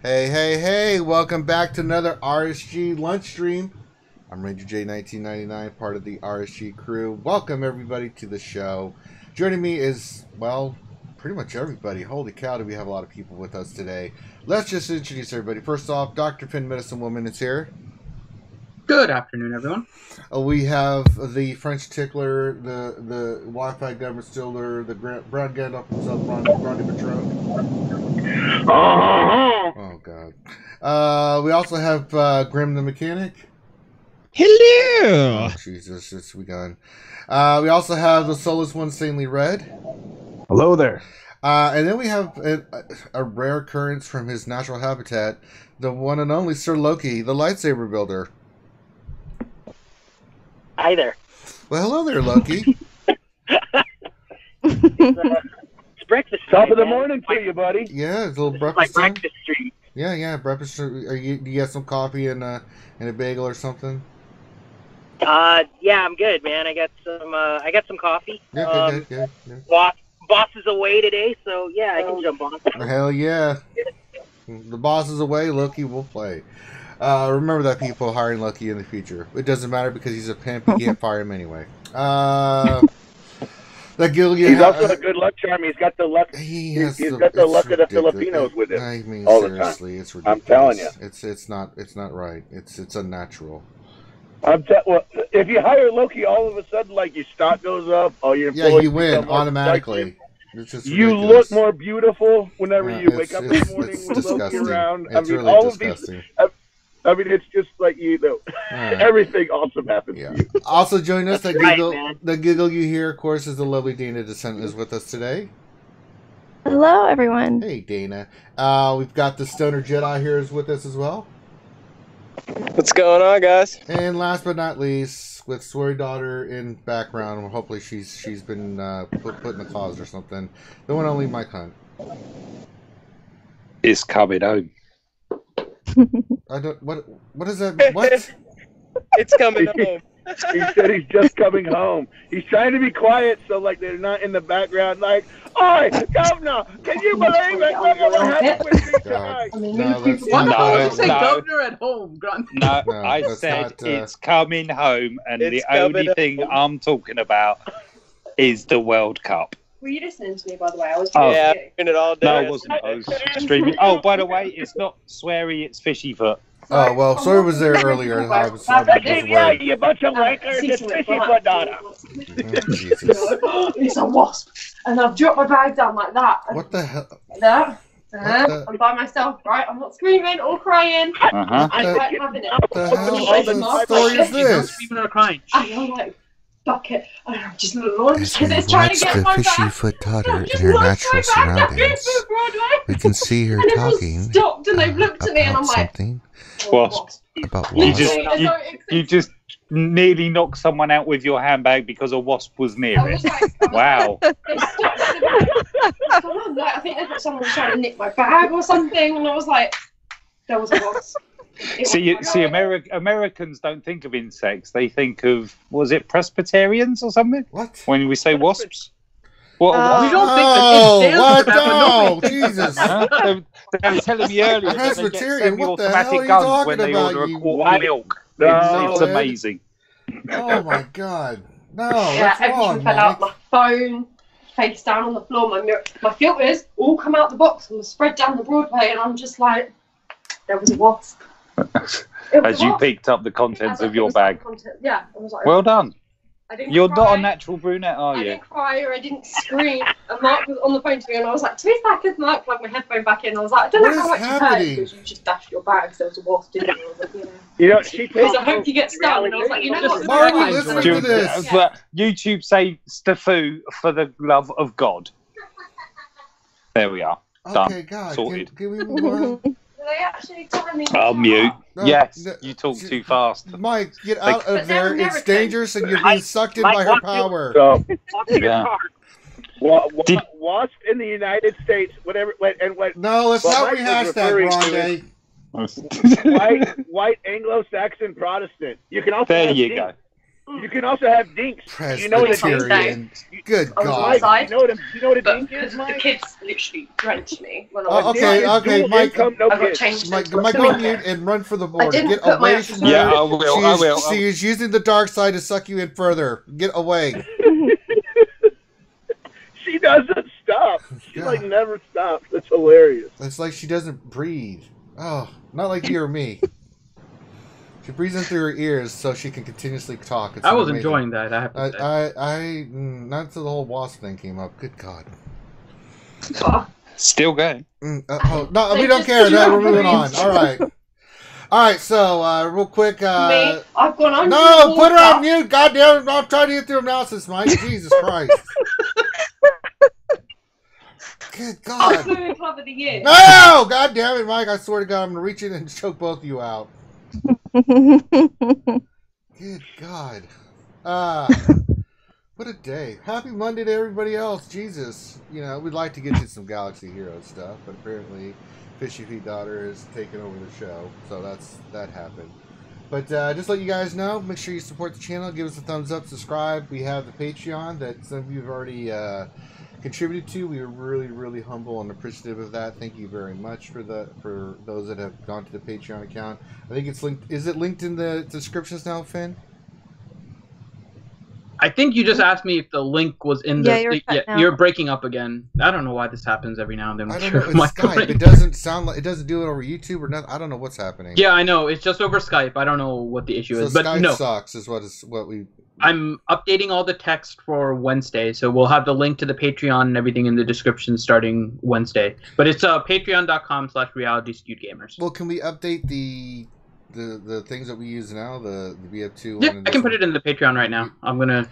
Hey, hey, hey, welcome back to another RSG Lunch Stream. I'm Ranger J 1999, part of the RSG crew. Welcome everybody to the show. Joining me is, well, pretty much everybody. Holy cow, do we have a lot of people with us today. Let's just introduce everybody. First off, Dr. Finn Medicine Woman is here. Good afternoon, everyone. We have the French tickler, the Wi-Fi government stiller, the brown Gandalf himself, Ronnie Patron. Oh, God. We also have Grim the Mechanic. Hello! Oh, Jesus, it's begun. We also have the Soulless One, Sanely Red. Hello there. And then we have a rare occurrence from his natural habitat, the one and only Sir Loki, the lightsaber builder. Hi there. Well, hello there, Loki. It's breakfast. Top of the man. morning to you, buddy. Yeah, it's a little This is breakfast my time. breakfast stream. Yeah, breakfast. Do you have some coffee and a bagel or something? Yeah, I'm good, man. I got some coffee. Yeah, good. Boss is away today, so yeah, I can jump on. Hell yeah. The boss is away, Loki will play. Remember that, people, hiring Loki in the future. It doesn't matter because he's a pimp. You can't fire him anyway. He's also a good luck charm. He's got the luck. He's got the luck of the Filipinos with him. I mean, all seriously, the time. It's ridiculous. I'm telling you, it's not right. It's unnatural. Well, if you hire Loki, all of a sudden, like your stock goes up. Oh, You win automatically. It's just you ridiculous. look more beautiful whenever you wake up in the morning with disgusting. Loki around. It's really disgusting. It's just like Right. everything awesome happens to you. Also joining us, That's right, the giggle you hear, of course, is the lovely Dana DeScent is with us today. Hello, everyone. Hey, Dana. We've got the Stoner Jedi here is with us as well. What's going on, guys? And last but not least, with Sweary Daughter in background, hopefully she's been put in the closet or something. The one and only Mike Hunt. Is coming home. I don't. What is that? What? It's coming home. He said he's just coming home. He's trying to be quiet so like they're not in the background like, "Oi, Governor, can you believe it? We're gonna have it with me tonight." Why would you say governor at home, Grant? No, No, I that's said not, it's coming home, and It's the only coming thing home. I'm talking about is the World Cup. Were you listening to me, by the way? I was Oh. Yeah, I've been it all day. No, I wasn't. I was streaming. Oh, by the way, it's not sweary, it's fishy foot. Oh well, Sawyer was there earlier. I was Yeah, worried. you bunch of wankers. It's fishy foot daughter. Oh, Jesus. It's a wasp, and I've dropped my bag down like that. What the hell? That. the- I'm by myself, right? I'm not screaming or crying. Uh-huh. I'm quite having it. What the hell kind of story is this? Screaming or crying. I'm like, bucket. And I'm just launched because it's trying to get my bag. foot I'm just launched my bag down here to Broadway. we can see her And everyone's stopped and they've looked at me and I'm like, something. Wasp. About You Literally, just- I don't You exist. just nearly knocked someone out with your handbag because a wasp was near I was it. like, Wow. they stopped at the back. Come on, like, I think they thought someone was trying to nick my bag or something, and I was like, there was a wasp. See, Americans don't think of insects. They think of, was it Presbyterians or something? What? When we say wasps? What? We don't Oh, think what? that No, it's Jesus. Huh? They were telling me earlier that they get Presbyterian, what the hell are semi-automatic you guns when talking they order about, a you quart of milk. No, It's Ed. amazing. Oh my God. No, Yeah, what's everything wrong, fell out. Mike? My phone, face down on the floor. My filters all come out the box and were spread down the Broadway, and I'm just like, there was a wasp. It was As a you wasp. picked up the As contents I of your picked up bag. the content- Yeah, I was like, Well done. I didn't You're cry. not a natural brunette, are I you? didn't cry or I didn't scream. And Mark was on the phone to me, and I was like, 2 seconds. Mark plugged my headphone back in. I was like, I don't What know how is much happening? you heard because you just dashed your bag, so there was a wasp in there. I was like, you know. You know, she Because takes I hope you get stung. And I was like, you know what? Why are we Fine. listening Do- to this? YouTube say Stafu for the love of God. There we are. Done. Okay, God. Sorted. Can we move on? Did they actually tell me? I'll mute. No, Yes, no, you talk too fast. Mike, get out But of they're there. It's American. dangerous and you're being sucked in Mike, by her walk power. So, Walk to your Yeah. car. Did- wasp in the United States, whatever, and what No, let's Well, not Mike was rehash that, referring to Grande. white Anglo-Saxon Protestant. You can also There have you D. go. You can also have dinks. You know what a dink Presbyterian. is? Good I was God. outside. You know what a But dink is, the Mike? kids literally drenched me when I Oh, went okay, inside. okay, Dual Mike. income, no I got kids. changed Mike, into a Mike, swimming on mute kit. and run for the I border. didn't Get put my away access from on. Yeah, her. I will. She is using the dark side to suck you in further. Get away. She doesn't stop. She God. like never stops. That's hilarious. It's like she doesn't breathe. Oh, not like you or me. She breathes in through her ears so she can continuously talk. It's I was amazing. enjoying that. I have to say. Not until the whole wasp thing came up. Good God. Still going. No, we don't care. No, we're moving on. All right. So real quick. Me, I've gone on. No, put her on mute. God damn it! I'm trying to get through analysis, Mike. Jesus Christ. Good I'm God. swimming club of the year. No! God damn it, Mike. I swear to God, I'm going to reach in and choke both of you out. Good God. What a day. Happy Monday to everybody else. Jesus. You know, we'd like to get to some Galaxy Hero stuff, but apparently Fishy Feet Daughter has taken over the show, so that happened. But just let you guys know, make sure you support the channel, give us a thumbs up, subscribe. We have the Patreon that some of you have already contributed to. We are really, really humble and appreciative of that. Thank you very much for those that have gone to the Patreon account. I think it's linked. Is it linked in the descriptions now, Finn? I think you just asked me if the link was in the. You're breaking up again. I don't know why this happens every now and then. I don't know. It's Skype. It doesn't sound like it doesn't do it over YouTube or nothing. I don't know what's happening. Yeah, I know. It's just over Skype. I don't know what the issue is, but Skype no. sucks. Is what we. I'm updating all the text for Wednesday, so we'll have the link to the Patreon and everything in the description starting Wednesday. But it's patreon.com/realityskewedgamers. Well, can we update the things that we use now? We have two. Yeah, I can put it in the Patreon right now. Let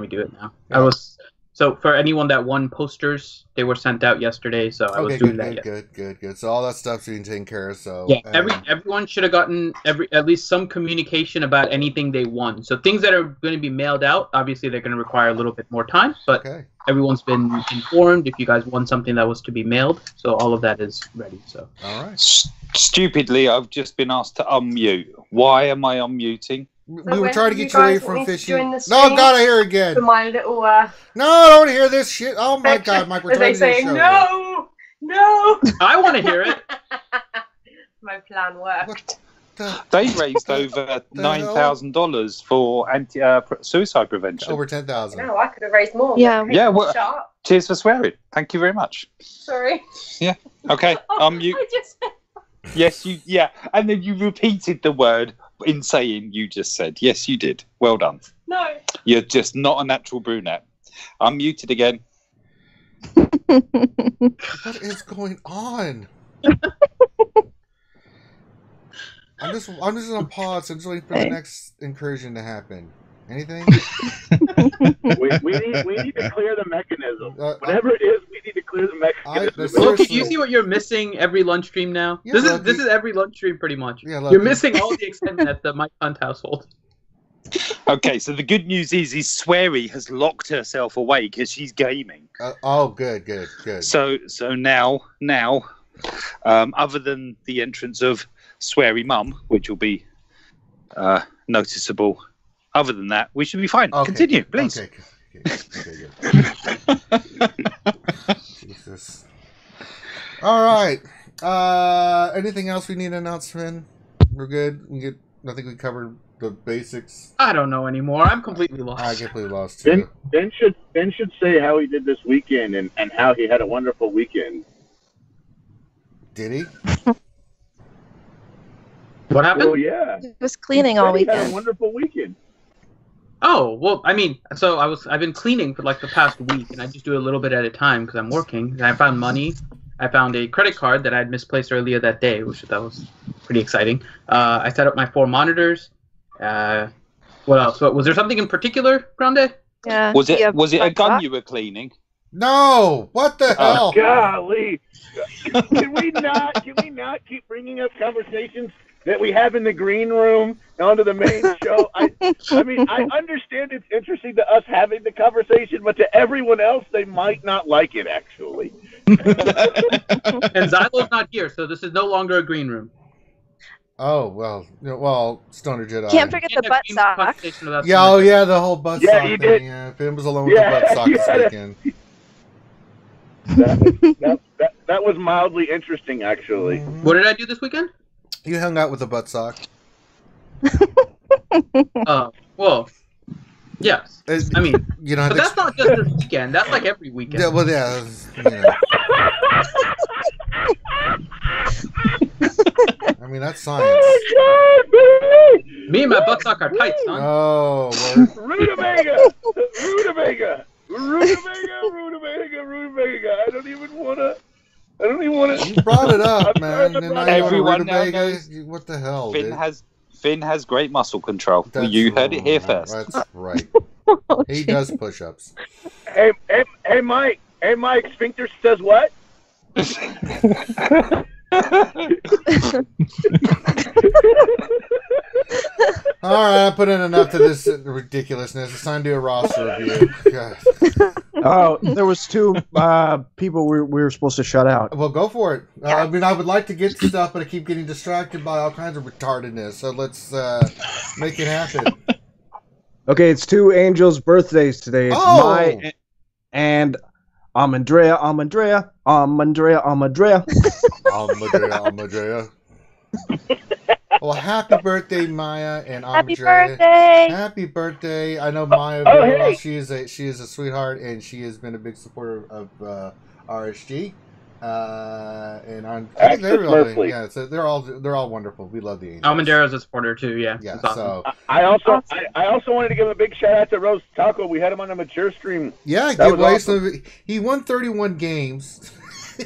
me do it now. Yeah. So for anyone that won posters, they were sent out yesterday, so I was doing that. Good. So all that stuff's being taken care of. So yeah, everyone should have gotten at least some communication about anything they won. So things that are going to be mailed out, obviously they're going to require a little bit more time, but everyone's been informed if you guys won something that was to be mailed. So all of that is ready. So all right. Stupidly, I've just been asked to unmute. Why am I unmuting? We were trying to get you away from fishing. No, God, I hear it again. For my little. No, I don't want to hear this shit. Oh my God, Mike, we're trying to do saying show. No. I want to hear it. My plan worked. They raised over $9,000 for suicide prevention. Over 10,000. No, I could have raised more. Yeah. Well, cheers for swearing. Thank you very much. Sorry. Yeah. Okay. I just. Yes, you. Yeah, and then you repeated the word in saying you just said. Yes, you did. Well done. No. You're just not a natural brunette. I'm muted again. What is going on? I'm just gonna pause and just wait for the next incursion to happen. Anything? we need to clear the mechanism. Whatever it is, we need to clear the mechanism. Look, do you see what you're missing every lunch stream now? Yeah, this is every lunch stream pretty much. Yeah, you're missing all the excitement at the Mike Hunt household. Okay, so the good news is Sweary has locked herself away because she's gaming. Good. So now, other than the entrance of Sweary Mum, which will be noticeable. Other than that, we should be fine. Okay. Continue, please. Okay, good. Jesus. All right. Anything else we need to announce, Finn? We're good. I think we covered the basics. I don't know anymore. I'm completely lost. I completely lost too. Ben should say how he did this weekend and how he had a wonderful weekend. Did he? What happened? Oh yeah. He was cleaning all He had weekend. a wonderful weekend. Oh, well, I mean, so I've been cleaning for like the past week, and I just do a little bit at a time because I'm working. And I found money. I found a credit card that I had misplaced earlier that day, which that was pretty exciting. I set up my 4 monitors. What else? Was there something in particular, Grande? Yeah. Was it a gun you were cleaning? No. What the hell? Golly. Can we not keep bringing up conversations that we have in the green room onto the main show? I mean, I understand it's interesting to us having the conversation, but to everyone else, they might not like it, actually. And Zylo's not here, so this is no longer a green room. Oh, well, Stoner Jedi. Can't forget the butt sock. Yeah, oh yeah, the whole butt sock you thing. did. Yeah, Finn was alone with the butt sock this weekend. That was mildly interesting, actually. What did I do this weekend? You hung out with the butt sock. Well, yes. I mean, but that's not just this weekend. That's like every weekend. Yeah, well, yeah. I mean, that's science. Me and my butt sock are tight, son. Oh, Rutabaga! I don't even wanna. You brought it up, man. Everyone now knows. What the hell, Finn has great muscle control. You heard it here first. That's right. He does push-ups. Hey, Mike. Hey, Mike. Sphincter says what? All right, I put in enough to this ridiculousness. It's time to do a roster review. God. Oh, there was two people we were supposed to shut out. Well, go for it. I mean, I would like to get to stuff, but I keep getting distracted by all kinds of retardedness. So let's make it happen. Okay, it's two angels' birthdays today. It's Mai and Amandrea. Well, happy birthday, Maya and Happy Amandrea. birthday! Happy birthday! I know Maya very well. She is a sweetheart, and she has been a big supporter of RSG. And I think they're all wonderful. We love the Angels. Almondera's a supporter too. Yeah. Yeah. Awesome. So I also wanted to give a big shout out to Rose Taco. We had him on the mature stream. Yeah, awesome. He won 31 games.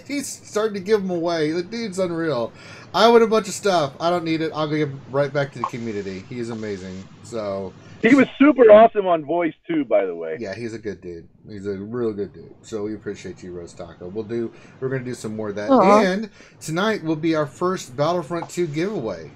He's starting to give them away. The dude's unreal. I won a bunch of stuff. I don't need it. I'll give right back to the community. He is amazing. So he was super awesome on voice too, by the way. Yeah, he's a good dude. He's a real good dude. So we appreciate you, Rose Taco. We're gonna do some more of that. Aww. And tonight will be our first Battlefront 2 giveaway.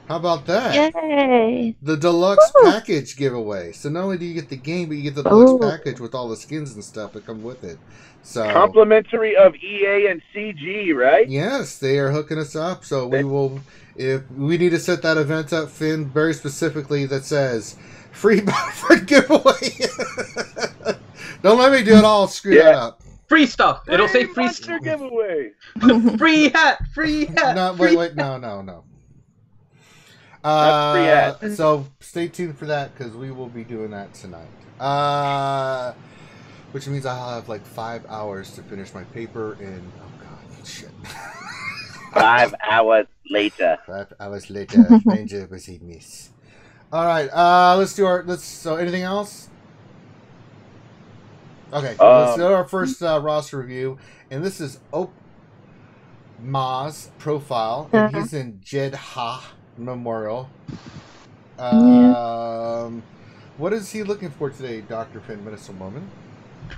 How about that? Yay! The deluxe package giveaway. So not only do you get the game, but you get the deluxe package with all the skins and stuff that come with it. So complimentary of EA and CG, right? Yes, they are hooking us up. So we will. If we need to set that event up, Finn, very specifically that says free Battlefront giveaway. Don't let me do it all. Screw that up. Free stuff. It'll say free stuff. Giveaway. Free hat. Free hat. No, wait. No. That's free hat. So stay tuned for that because we will be doing that tonight. Which means I'll have like 5 hours to finish my paper and oh god, shit. 5 hours later. 5 hours later, Ranger was a miss. All right, so anything else? Okay, let's do our first roster review, and this is Ma's profile, and he's in Jeddah Memorial. What is he looking for today, Dr. Finn, Minister Woman?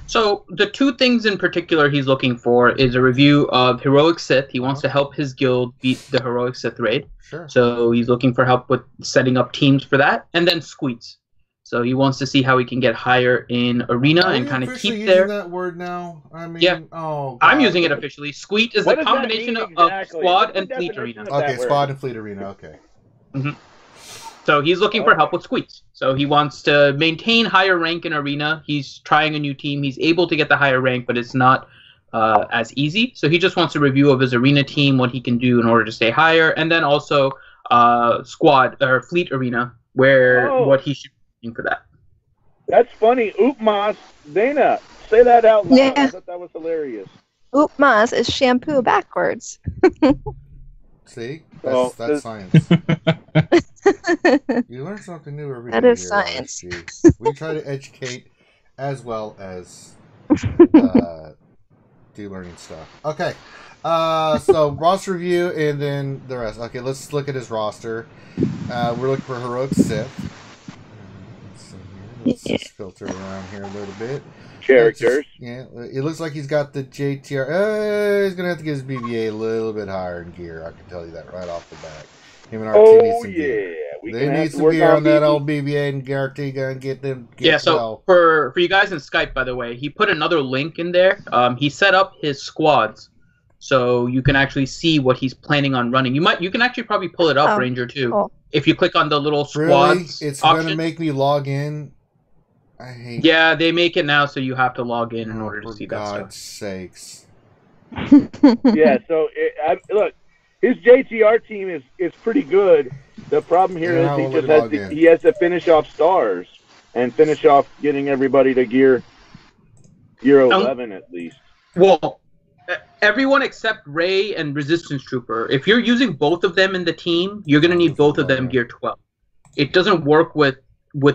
So the two things in particular he's looking for is a review of Heroic Sith. He wants to help his guild beat the Heroic Sith raid. Sure. So he's looking for help with setting up teams for that. And then Squeets. So he wants to see how he can get higher in Arena and kind of keep there. That word now? I mean, yeah. Oh, I'm using it officially. Squeet is the combination of Squad and Fleet Arena. Okay, Squad and Fleet Arena, okay. Mm-hmm. So he's looking for help with Squeets. So he wants to maintain higher rank in Arena. He's trying a new team. He's able to get the higher rank, but it's not as easy. So he just wants a review of his Arena team, what he can do in order to stay higher, and then also Squad or Fleet Arena, what he should be doing for that. That's funny. Oopmas, Dana, say that out loud. Yeah. I thought that was hilarious. Oopmas is shampoo backwards. See? That's science. You learn something new every day. That is science. We try to educate as well as do learning stuff. Okay. So roster review and then the rest. Okay, let's look at his roster. We're looking for Heroic Sith. Let's just filter around here a little bit. Characters. It looks like he's got the JTR. He's going to have to get his BBA a little bit higher in gear. I can tell you that right off the bat. Him and RT need some gear. They need some gear on that old BBA and RT going to get them. So for you guys in Skype, by the way, he put another link in there. He set up his squads so you can actually see what he's planning on running. You can actually probably pull it up, Ranger, too. Cool. If you click on the little Really? squads It's option. gonna make me log in. I hate. Yeah, they make it now, so you have to log in order to for see that stuff. God's sakes. Yeah, so look, his JTR team is pretty good. The problem here Yeah, is he we'll just log has in. he has to finish off stars and finish off getting everybody to gear 11 at least. Well, everyone except Ray and Resistance Trooper. If you're using both of them in the team, you're going to need both of them gear 12. It doesn't work with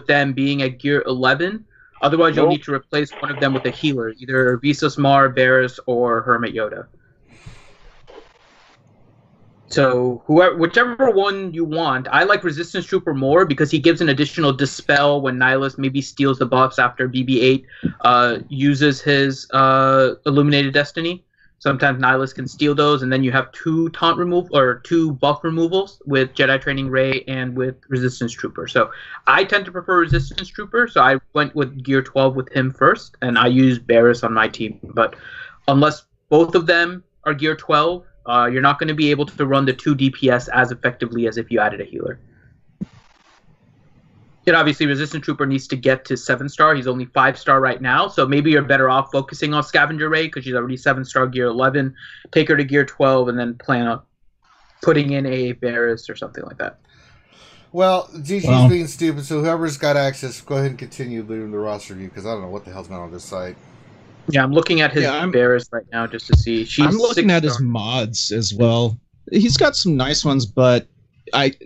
them being at gear 11. Otherwise, you'll need to replace one of them with a healer, either Visas Mar, Barris, or Hermit Yoda. So whichever one you want. I like Resistance Trooper more because he gives an additional dispel when Nihilus maybe steals the buffs after BB-8 uses his Illuminated Destiny. Sometimes Nihilus can steal those, and then you have two buff removals with Jedi Training Ray and with Resistance Trooper. So I tend to prefer Resistance Trooper, so I went with gear 12 with him first, and I used Barris on my team. But unless both of them are gear 12, you're not going to be able to run the 2 DPS as effectively as if you added a healer. And obviously, Resistance Trooper needs to get to 7-star. He's only 5-star right now, so maybe you're better off focusing on Scavenger Ray because she's already 7-star gear 11. Take her to gear 12 and then plan on putting in a Barris or something like that. Well, GG's being stupid, so whoever's got access, go ahead and continue doing the roster view because I don't know what the hell's going on this site. Yeah, I'm looking at his Barris right now just to see. I'm looking at his mods as well. He's got some nice ones, but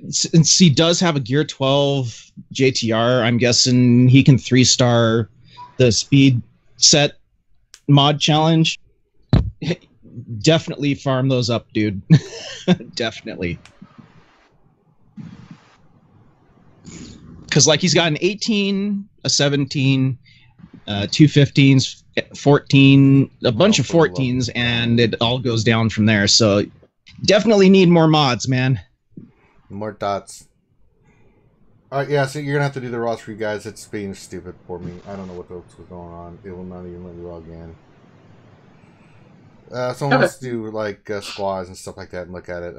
since he does have a gear 12 JTR, I'm guessing he can 3-star the speed set mod challenge. Definitely farm those up, dude. Definitely. Because he's got an 18, a 17, 2 15s, 14, a bunch of 14s, and it all goes down from there. So definitely need more mods, man. More dots. All right, yeah, so you're going to have to do the roster for you guys. It's being stupid for me. I don't know what else was going on. It will not even let me log in. Someone wants to do, squads and stuff like that and look at it.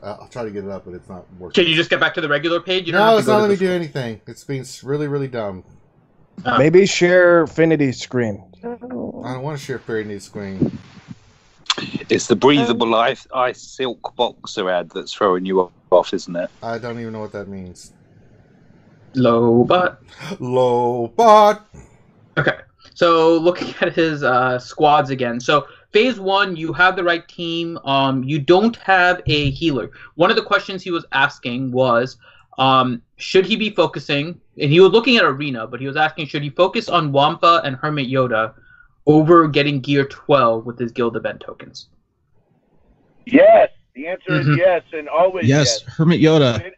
I'll try to get it up, but it's not working. Can you just get back to the regular page? No, it's not letting me do anything. It's being really, really dumb. Maybe share Affinity screen. I don't want to share Affinity screen. It's the breathable ice silk boxer ad that's throwing you off, isn't it? I don't even know what that means. Lobot. Okay, so looking at his squads again. So phase 1, you have the right team. You don't have a healer. One of the questions he was asking was, should he be focusing, and he was looking at Arena, but he was asking, should he focus on Wampa and Hermit Yoda over getting gear 12 with his guild event tokens? Yes, the answer is yes, and always yes. Hermit Yoda.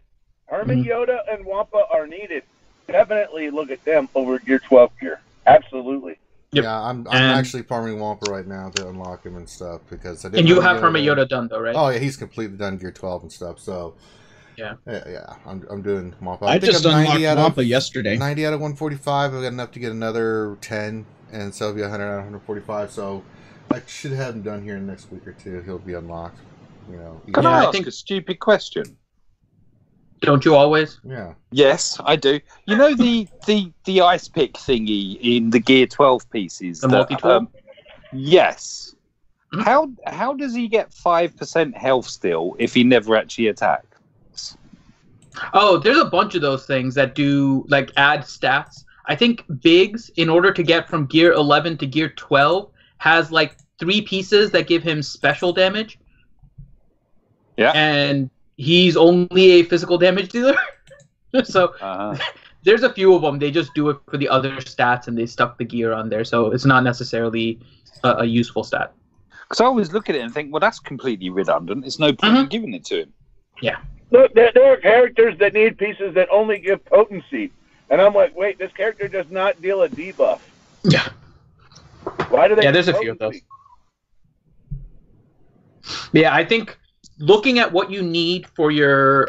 Hermit Yoda and Wampa are needed. Definitely look at them over gear 12 gear. Absolutely. Yep. Yeah, I'm actually farming Wampa right now to unlock him and stuff because I didn't. And you have Hermit Yoda done though, right? Oh yeah, he's completely done gear 12 and stuff. So yeah, I'm doing Wampa. I just unlocked Wampa yesterday. 90 out of 145. I've got enough to get another 10, and so it'll be 100 out of 145. So I should have him done here in the next week or two. He'll be unlocked. You know. Can I ask a stupid question? Don't you always? Yeah. Yes, I do. You know the ice pick thingy in the Gear 12 pieces? The multi-tool? Yes. Mm-hmm. How does he get 5% health still if he never actually attacks? Oh, there's a bunch of those things that do, add stats. I think Biggs, in order to get from Gear 11 to Gear 12, has, 3 pieces that give him special damage. Yeah. And he's only a physical damage dealer. So there's a few of them. They just do it for the other stats and they stuck the gear on there. So it's not necessarily a useful stat. Because I always look at it and think, well, that's completely redundant. There's no point in giving it to him. Yeah. Look, there are characters that need pieces that only give potency. And I'm like, wait, this character does not deal a debuff. Yeah. Why do they? Yeah, there's a few of those. Yeah, I think looking at what you need for your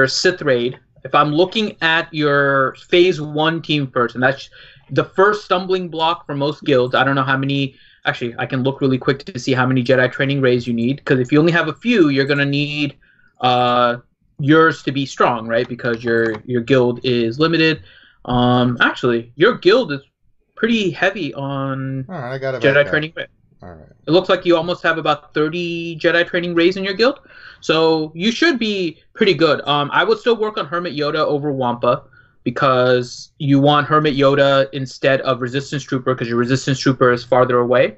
Sith raid, if I'm looking at your phase 1 team first, and that's the first stumbling block for most guilds. I don't know how many. Actually, I can look really quick to see how many Jedi training rays you need. Because if you only have a few, you're gonna need yours to be strong, right? Because your guild is limited. Actually, your guild is pretty heavy on All right, I got it. Jedi training ray. All right. It looks like you almost have about 30 Jedi training rays in your guild, so you should be pretty good. I would still work on Hermit Yoda over Wampa because you want Hermit Yoda instead of Resistance Trooper because your Resistance Trooper is farther away.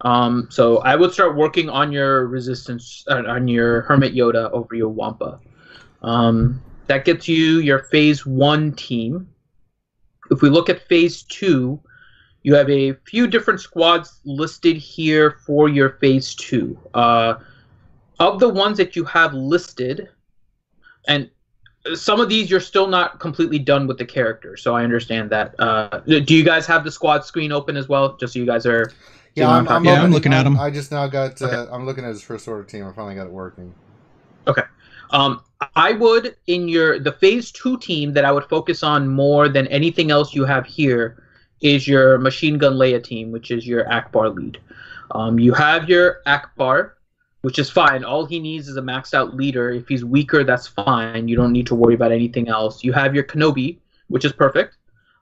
So I would start working on your Resistance on your Hermit Yoda over your Wampa. That gets you your Phase 1 team. If we look at Phase 2, you have a few different squads listed here for your Phase 2. Of the ones that you have listed, and some of these you're still not completely done with the character, so I understand that. Do you guys have the squad screen open as well, just so you guys are... Yeah, I'm looking at him. I just now got... I'm looking at his first order team. I finally got it working. Okay. I would, in the Phase 2 team that I would focus on more than anything else you have here is your Machine Gun Leia team, which is your Akbar lead. You have your Akbar, which is fine. All he needs is a maxed out leader. If he's weaker, that's fine. You don't need to worry about anything else. You have your Kenobi, which is perfect.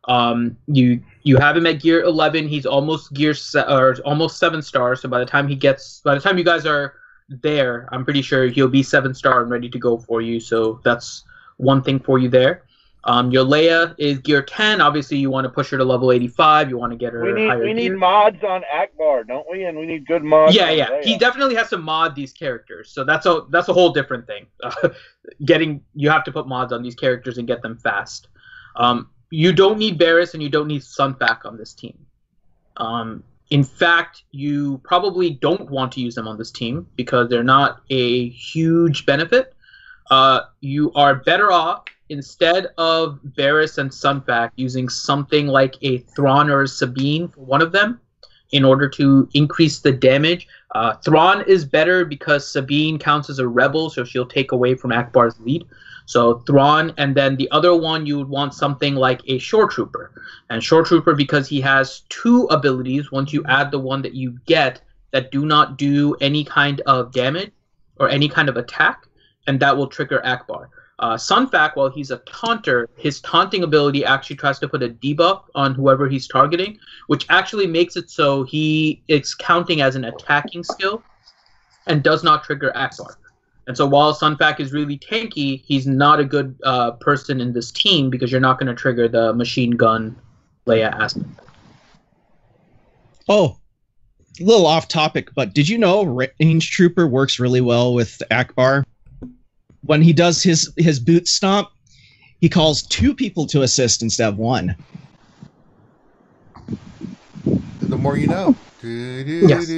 You have him at gear 11. He's almost almost 7-star. So by the time you guys are there, I'm pretty sure he'll be 7-star and ready to go for you. So that's one thing for you there. Your Leia is gear 10. Obviously, you want to push her to level 85. You want to get her higher. We need mods on Akbar, don't we? And we need good mods. Yeah. Leia. He definitely has to mod these characters. So that's a whole different thing. You have to put mods on these characters and get them fast. You don't need Barriss and you don't need Sunfac on this team. In fact, you probably don't want to use them on this team because they're not a huge benefit. You are better off, instead of Barriss and Sunfac, using something like a Thrawn or a Sabine for one of them in order to increase the damage. Thrawn is better because Sabine counts as a rebel, so she'll take away from Akbar's lead. So Thrawn, and then the other one you would want something like a Shore Trooper. And Shore Trooper, because he has 2 abilities, once you add the one that you get, that do not do any kind of damage or any kind of attack, and that will trigger Akbar. Sunfac, while he's a taunter, his taunting ability actually tries to put a debuff on whoever he's targeting, which actually makes it so he is counting as an attacking skill and does not trigger Akbar. And so while Sunfac is really tanky, he's not a good person in this team because you're not going to trigger the Machine Gun Leia aspect. Oh, a little off topic, but did you know Range Trooper works really well with Akbar? When he does his boot stomp, he calls 2 people to assist instead of 1. The more you know. Yes.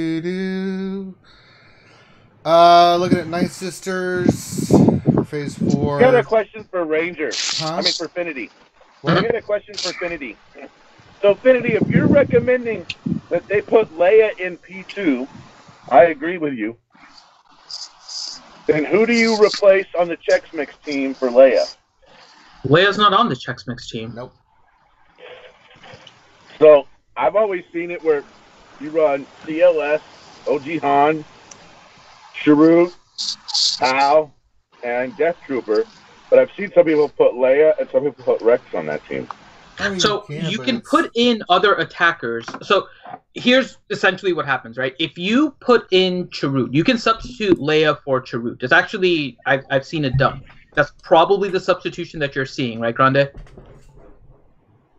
Looking at Night Sisters for Phase 4. I got a question for Ranger. Huh? I mean, for Finity. What? I got a question for Finity. So, Finity, if you're recommending that they put Leia in P2, I agree with you. Then who do you replace on the Chex Mix team for Leia? Leia's not on the Chex Mix team. Nope. So, I've always seen it where you run CLS, OG Han, Chirrut, Hal, and Death Trooper, but I've seen some people put Leia and some people put Rex on that team. I mean, So you can put in other attackers. So here's essentially what happens, right? If you put in Chirrut, you can substitute Leia for Chirrut. It's actually, I've seen it done. That's probably the substitution that you're seeing, right, Grande?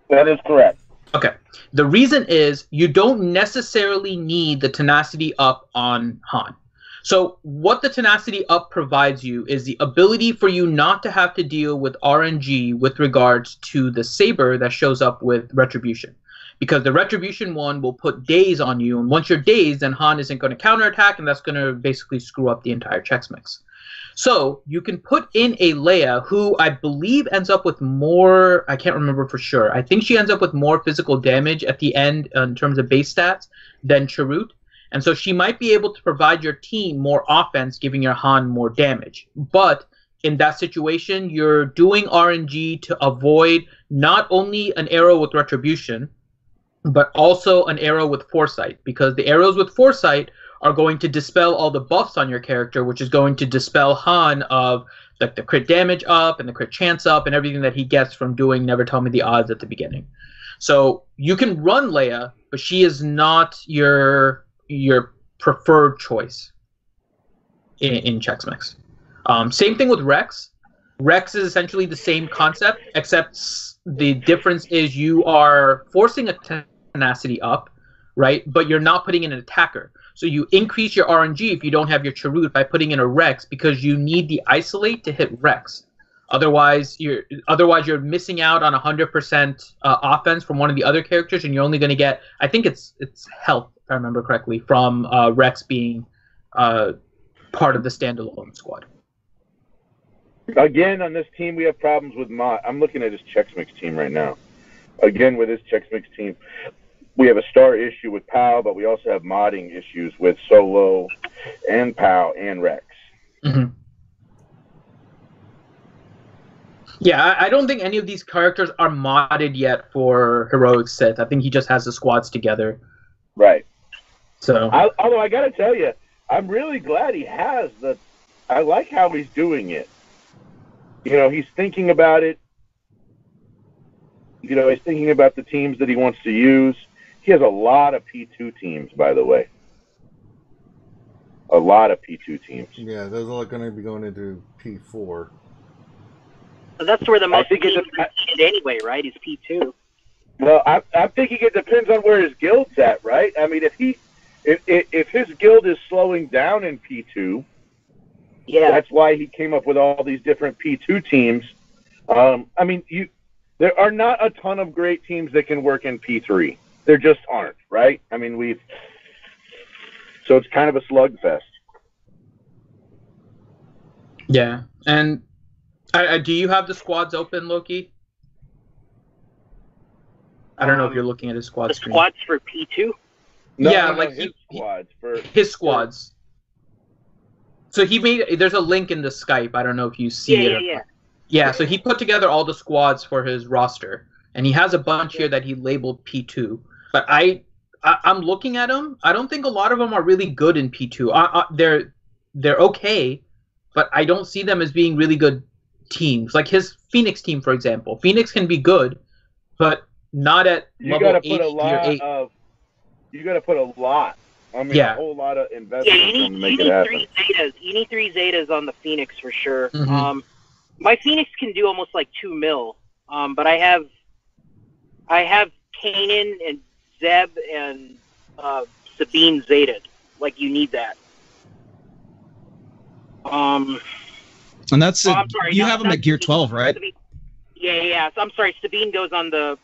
That is correct. Okay. The reason is you don't necessarily need the tenacity up on Han. So what the tenacity up provides you is the ability for you not to have to deal with RNG with regards to the saber that shows up with Retribution. Because the Retribution one will put daze on you, and once you're dazed, then Han isn't going to counterattack, and that's going to basically screw up the entire Chex Mix. So you can put in a Leia who I believe ends up with more, I can't remember for sure. I think she ends up with more physical damage at the end in terms of base stats than Chirrut. And so she might be able to provide your team more offense, giving your Han more damage. But in that situation, you're doing RNG to avoid not only an arrow with Retribution, but also an arrow with foresight, because the arrows with foresight are going to dispel all the buffs on your character, which is going to dispel Han of the crit damage up and the crit chance up and everything that he gets from doing Never Tell Me the Odds at the beginning. So you can run Leia, but she is not your preferred choice in Chex Mix. Same thing with Rex. Rex is essentially the same concept, except the difference is you are forcing a tenacity up, right? But you're not putting in an attacker. So you increase your RNG if you don't have your Chirrut by putting in a Rex, because you need the isolate to hit Rex. Otherwise you're missing out on 100% offense from one of the other characters, and you're only going to get, I think it's health, if I remember correctly, from Rex being part of the standalone squad. Again, on this team, we have problems with mod. I'm looking at his Chex Mix team right now. Again, with his Chex Mix team, we have a star issue with POW, but we also have modding issues with Solo and POW and Rex. Mm-hmm. Yeah, I don't think any of these characters are modded yet for Heroic Sith. I think he just has the squads together. Right. So, although I got to tell you, I'm really glad he has the. I like how he's doing it. You know, he's thinking about it. You know, he's thinking about the teams that he wants to use. He has a lot of P2 teams, by the way. A lot of P2 teams. Yeah, those are going to be going into P4. So that's where the most teams are needed anyway, right? Is P2. Well, I'm thinking it depends on where his guild's at, right? I mean, if his guild is slowing down in P2, yeah, that's why he came up with all these different P2 teams. I mean, there are not a ton of great teams that can work in P3. There just aren't, right? I mean, so it's kind of a slugfest. yeah, and do you have the squads open, Loki? I don't know if you're looking at his squad screen. Squads for P2? No, yeah, no, like his squads. His squads. So there's a link in the Skype. I don't know if you see it. Yeah, so he put together all the squads for his roster, and he has a bunch here that he labeled P2. But I'm looking at them. I don't think a lot of them are really good in P2. They're okay, but I don't see them as being really good teams. Like his Phoenix team, for example. Phoenix can be good, but not at level 8 tier 8. You got to put a lot. I mean, a whole lot of investment to make it happen. You need 3 Zetas on the Phoenix for sure. Mm-hmm. My Phoenix can do almost like 2 mil, but I have Kanan and Zeb and Sabine Zetaed. Like, you need that. And that's it. Sorry, you have them at gear 12, right? Yeah. So I'm sorry. Sabine goes on the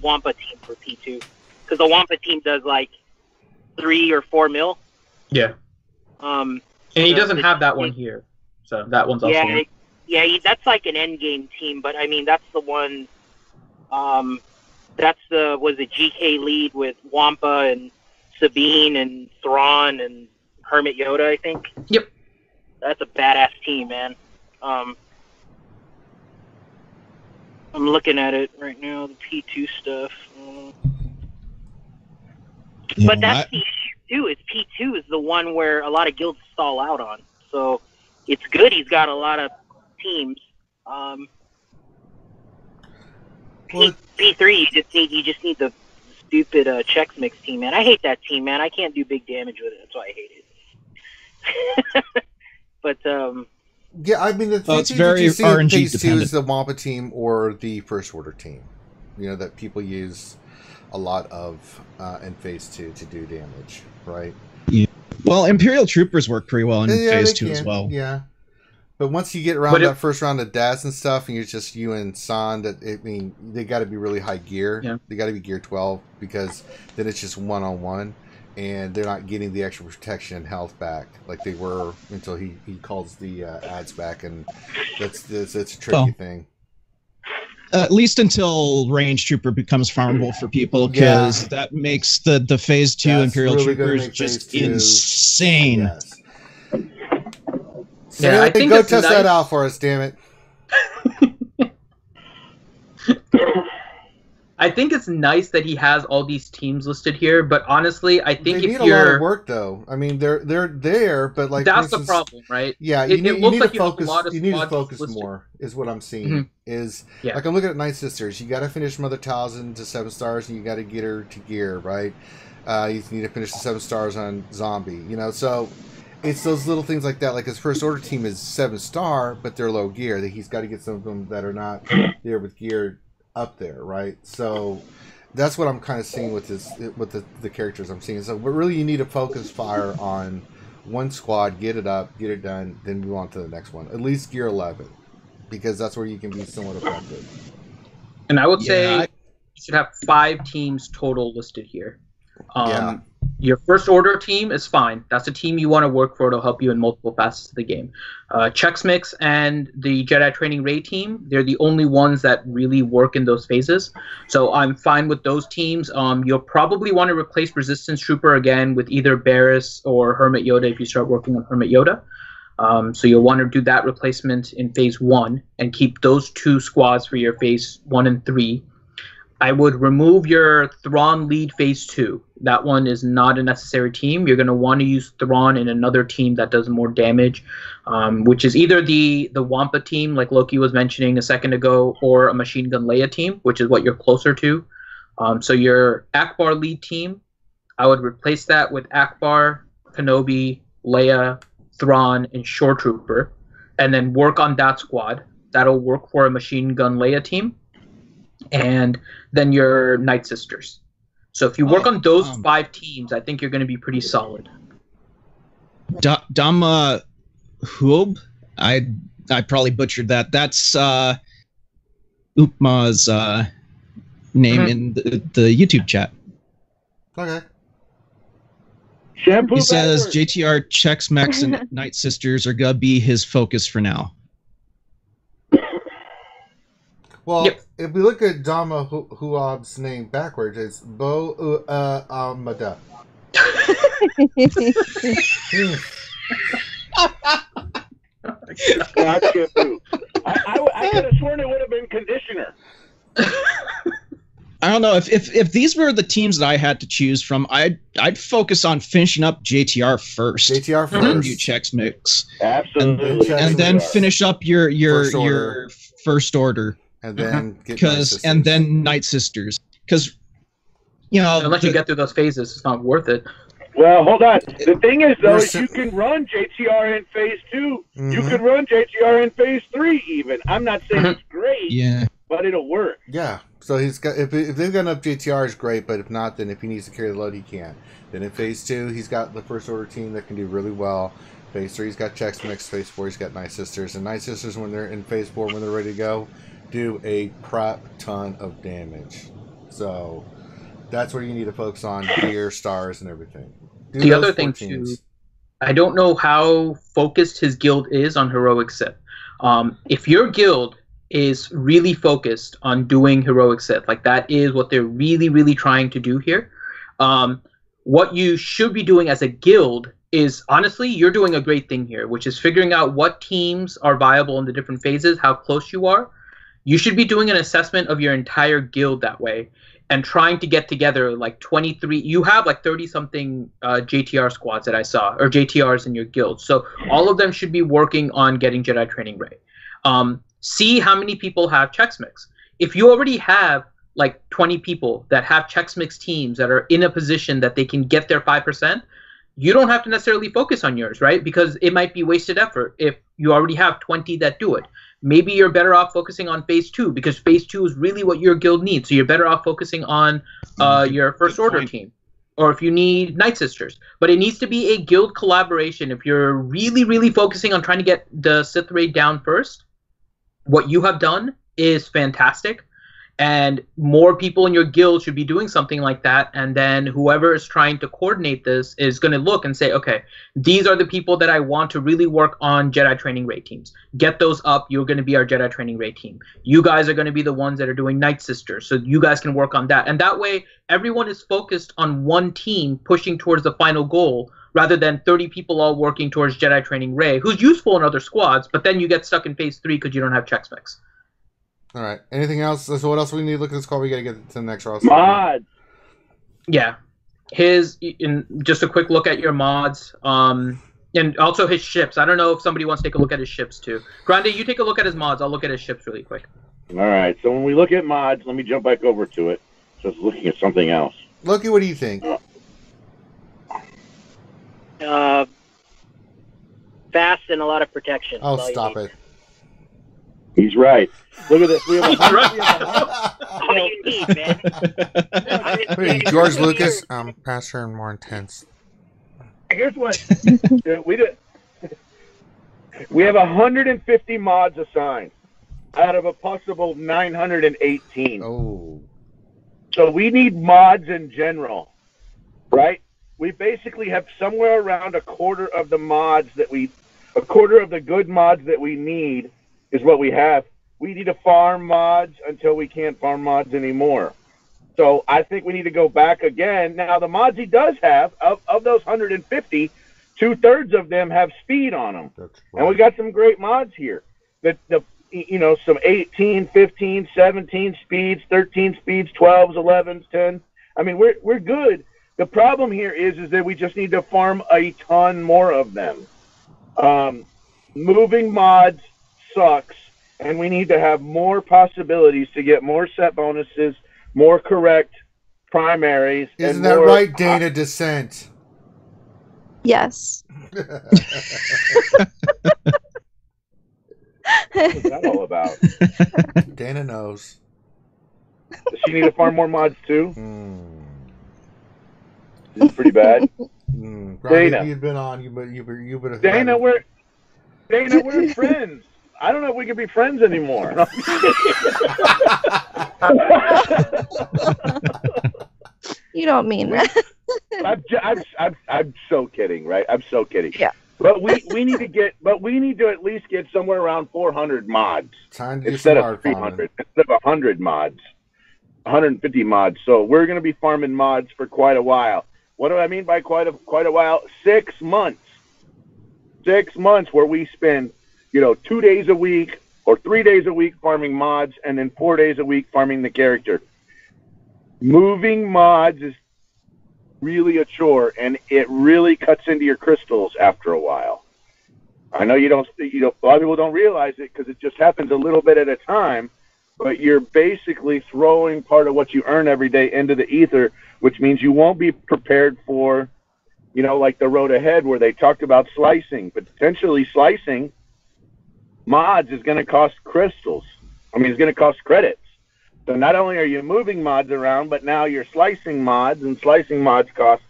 Wampa team for P2, because the Wampa team does like 3 or 4 mil. Yeah. And he doesn't have that one here, so that one's also. Yeah, that's like an end game team, but I mean that's the one. That's was the GK lead with Wampa and Sabine and Thrawn and Hermit Yoda, I think. Yep. That's a badass team, man. I'm looking at it right now, the P2 stuff. But that's the issue too. Is P2 is the one where a lot of guilds stall out on. So it's good. He's got a lot of teams. P3, you just need the stupid Chex Mix team, man. I hate that team, man. I can't do big damage with it. That's why I hate it. But yeah, I mean, it's very RNG dependent. Is the Wampa team or the First Order team, you know, that people use a lot of in Phase 2 to do damage, right? Yeah. Well, Imperial Troopers work pretty well in Phase 2 as well. Yeah. But once you get around that first round of DAS and stuff, and you're just you and San, they got to be really high gear. Yeah. They got to be gear 12, because then it's just one-on-one, and they're not getting the extra protection and health back like they were until he calls the ads back, and that's a tricky thing. At least until Range Trooper becomes farmable for people, because that makes the Phase 2 Imperial really Troopers just insane. Yes. So I think go test that out for us, damn it. I think it's nice that he has all these teams listed here, but honestly, I think they if need a you're lot of work though. I mean, they're there, but like that's for instance, the problem, right? Yeah, It you looks need like to you have a focus. lot of You need to squads focus listed. more. Is what I'm seeing. Is like I'm looking at Night Sisters. You got to finish Mother Talzin to 7 stars, and you got to get her to gear, right? You need to finish the 7 stars on Zombie. You know, so it's those little things like that. Like his first order team is 7-star, but they're low gear. That he's got to get some of them that are not there with gear up there, right? So that's what I'm kind of seeing with the characters I'm seeing. So, but really, you need to focus fire on one squad, get it up, get it done, then move on to the next one. At least gear 11, because that's where you can be somewhat effective. And I would say you should have 5 teams total listed here. Your first order team is fine. That's a team you want to work for. It'll help you in multiple facets of the game. Chex Mix and the Jedi Training Raid team, they're the only ones that really work in those phases. So I'm fine with those teams. You'll probably want to replace Resistance Trooper again with either Barriss or Hermit Yoda if you start working on Hermit Yoda. So you'll want to do that replacement in phase 1 and keep those 2 squads for your phase 1 and 3. I would remove your Thrawn lead phase 2. That one is not a necessary team. You're going to want to use Thrawn in another team that does more damage, which is either the Wampa team, like Loki was mentioning a second ago, or a Machine Gun Leia team, which is what you're closer to. So your Akbar lead team, I would replace that with Akbar, Kenobi, Leia, Thrawn, and Shore Trooper, and then work on that squad. That'll work for a Machine Gun Leia team. And then your Night Sisters. So if you work on those 5 teams, I think you're going to be pretty solid. Dama Hub? I probably butchered that. That's Upma's name in the YouTube chat. Okay. Shampoo he says backwards. JTR, Chex Mix, and Night Sisters are going to be his focus for now. Well, if we look at Dama Huab's name backwards, it's Bo Amada. I could have sworn it would have been conditioner. I don't know if these were the teams that I had to choose from. I'd focus on finishing up JTR first. JTR first. Then do Chex Mix. Absolutely. And then finish up your first order. And then and then Night Sisters, because unless you get through those phases, it's not worth it. Well, hold on. The thing is, though, is you can run JTR in phase 2. You can run JTR in phase 3. Even I'm not saying it's great, but it'll work. Yeah. So he's got if they've got enough JTR is great, but if not, then if he needs to carry the load, he can. Then in phase 2, he's got the first order team that can do really well. Phase 3, he's got Chex Mix. Phase 4, he's got Night Sisters. And Night Sisters, when they're in phase 4, when they're ready to go, do a crap ton of damage. So that's where you need to focus on gear, stars, and everything. The other thing too, I don't know how focused his guild is on Heroic Sith. If your guild is really focused on doing Heroic Sith, like that is what they're really, really trying to do here, what you should be doing as a guild is, honestly, you're doing a great thing here, which is figuring out what teams are viable in the different phases, how close you are. You should be doing an assessment of your entire guild that way and trying to get together like 23. You have like 30-something JTR squads that I saw, or JTRs in your guild. So all of them should be working on getting Jedi Training Ray. See how many people have Chex Mix. If you already have like 20 people that have Chex Mix teams that are in a position that they can get their 5%, you don't have to necessarily focus on yours, right? Because it might be wasted effort if you already have 20 that do it. Maybe you're better off focusing on phase 2 because phase 2 is really what your guild needs. So you're better off focusing on your first order team, or if you need Night Sisters. But it needs to be a guild collaboration. If you're really, really focusing on trying to get the Sith raid down first, what you have done is fantastic. And more people in your guild should be doing something like that. And then whoever is trying to coordinate this is going to look and say, okay, these are the people that I want to really work on Jedi Training Raid teams. Get those up. You're going to be our Jedi Training Raid team. You guys are going to be the ones that are doing Night Sisters. So you guys can work on that. And that way, everyone is focused on one team pushing towards the final goal, rather than 30 people all working towards Jedi Training Ray, who's useful in other squads, but then you get stuck in phase 3 because you don't have Chex Mix. All right. Anything else? So what else we need to look at this call? We got to get to the next roster. Mods. Yeah. Just a quick look at your mods. And also his ships. I don't know if somebody wants to take a look at his ships too. Grande, you take a look at his mods. I'll look at his ships really quick. All right. So when we look at mods, let me jump back over to it. Just looking at something else. Loki, what do you think? Fast and a lot of protection. Oh, That's all you stop need. it. He's right. Look at this. We have All you need, man. What are you, George Lucas? Faster and more intense. Here's what we did. We have 150 mods assigned out of a possible 918. Oh. So we need mods in general, right? We basically have somewhere around a quarter of the good mods that we need is what we have. We need to farm mods until we can't farm mods anymore. So I think we need to go back again. Now, the mods he does have, of those 150, 2/3 of them have speed on them. That's right. And we got some great mods here. Some 18, 15, 17 speeds, 13 speeds, 12s, 11s, 10s. I mean, we're good. The problem here is that we just need to farm a ton more of them. Moving mods sucks, and we need to have more possibilities to get more set bonuses, more correct primaries. Isn't and that more, right, Dana Descent? Yes. What's that all about? Dana knows. Does she need to farm more mods too? Mm. This is pretty bad. Dana, you've been on. You better. Dana, we're friends. I don't know if we can be friends anymore. You don't mean that. I'm so kidding, right? I'm so kidding. Yeah. But we need to at least get somewhere around 400 mods Time to instead get of 300, instead of 100 mods, 150 mods. So we're going to be farming mods for quite a while. What do I mean by quite a while? 6 months. 6 months where we spend, 2 days a week or 3 days a week farming mods, and then 4 days a week farming the character. Moving mods is really a chore, and it really cuts into your crystals after a while. I know a lot of people don't realize it because it just happens a little bit at a time, but you're basically throwing part of what you earn every day into the ether, which means you won't be prepared for, like the road ahead where they talked about slicing. But potentially slicing mods is going to cost crystals. It's going to cost credits. So not only are you moving mods around, but now you're slicing mods, and slicing mods costs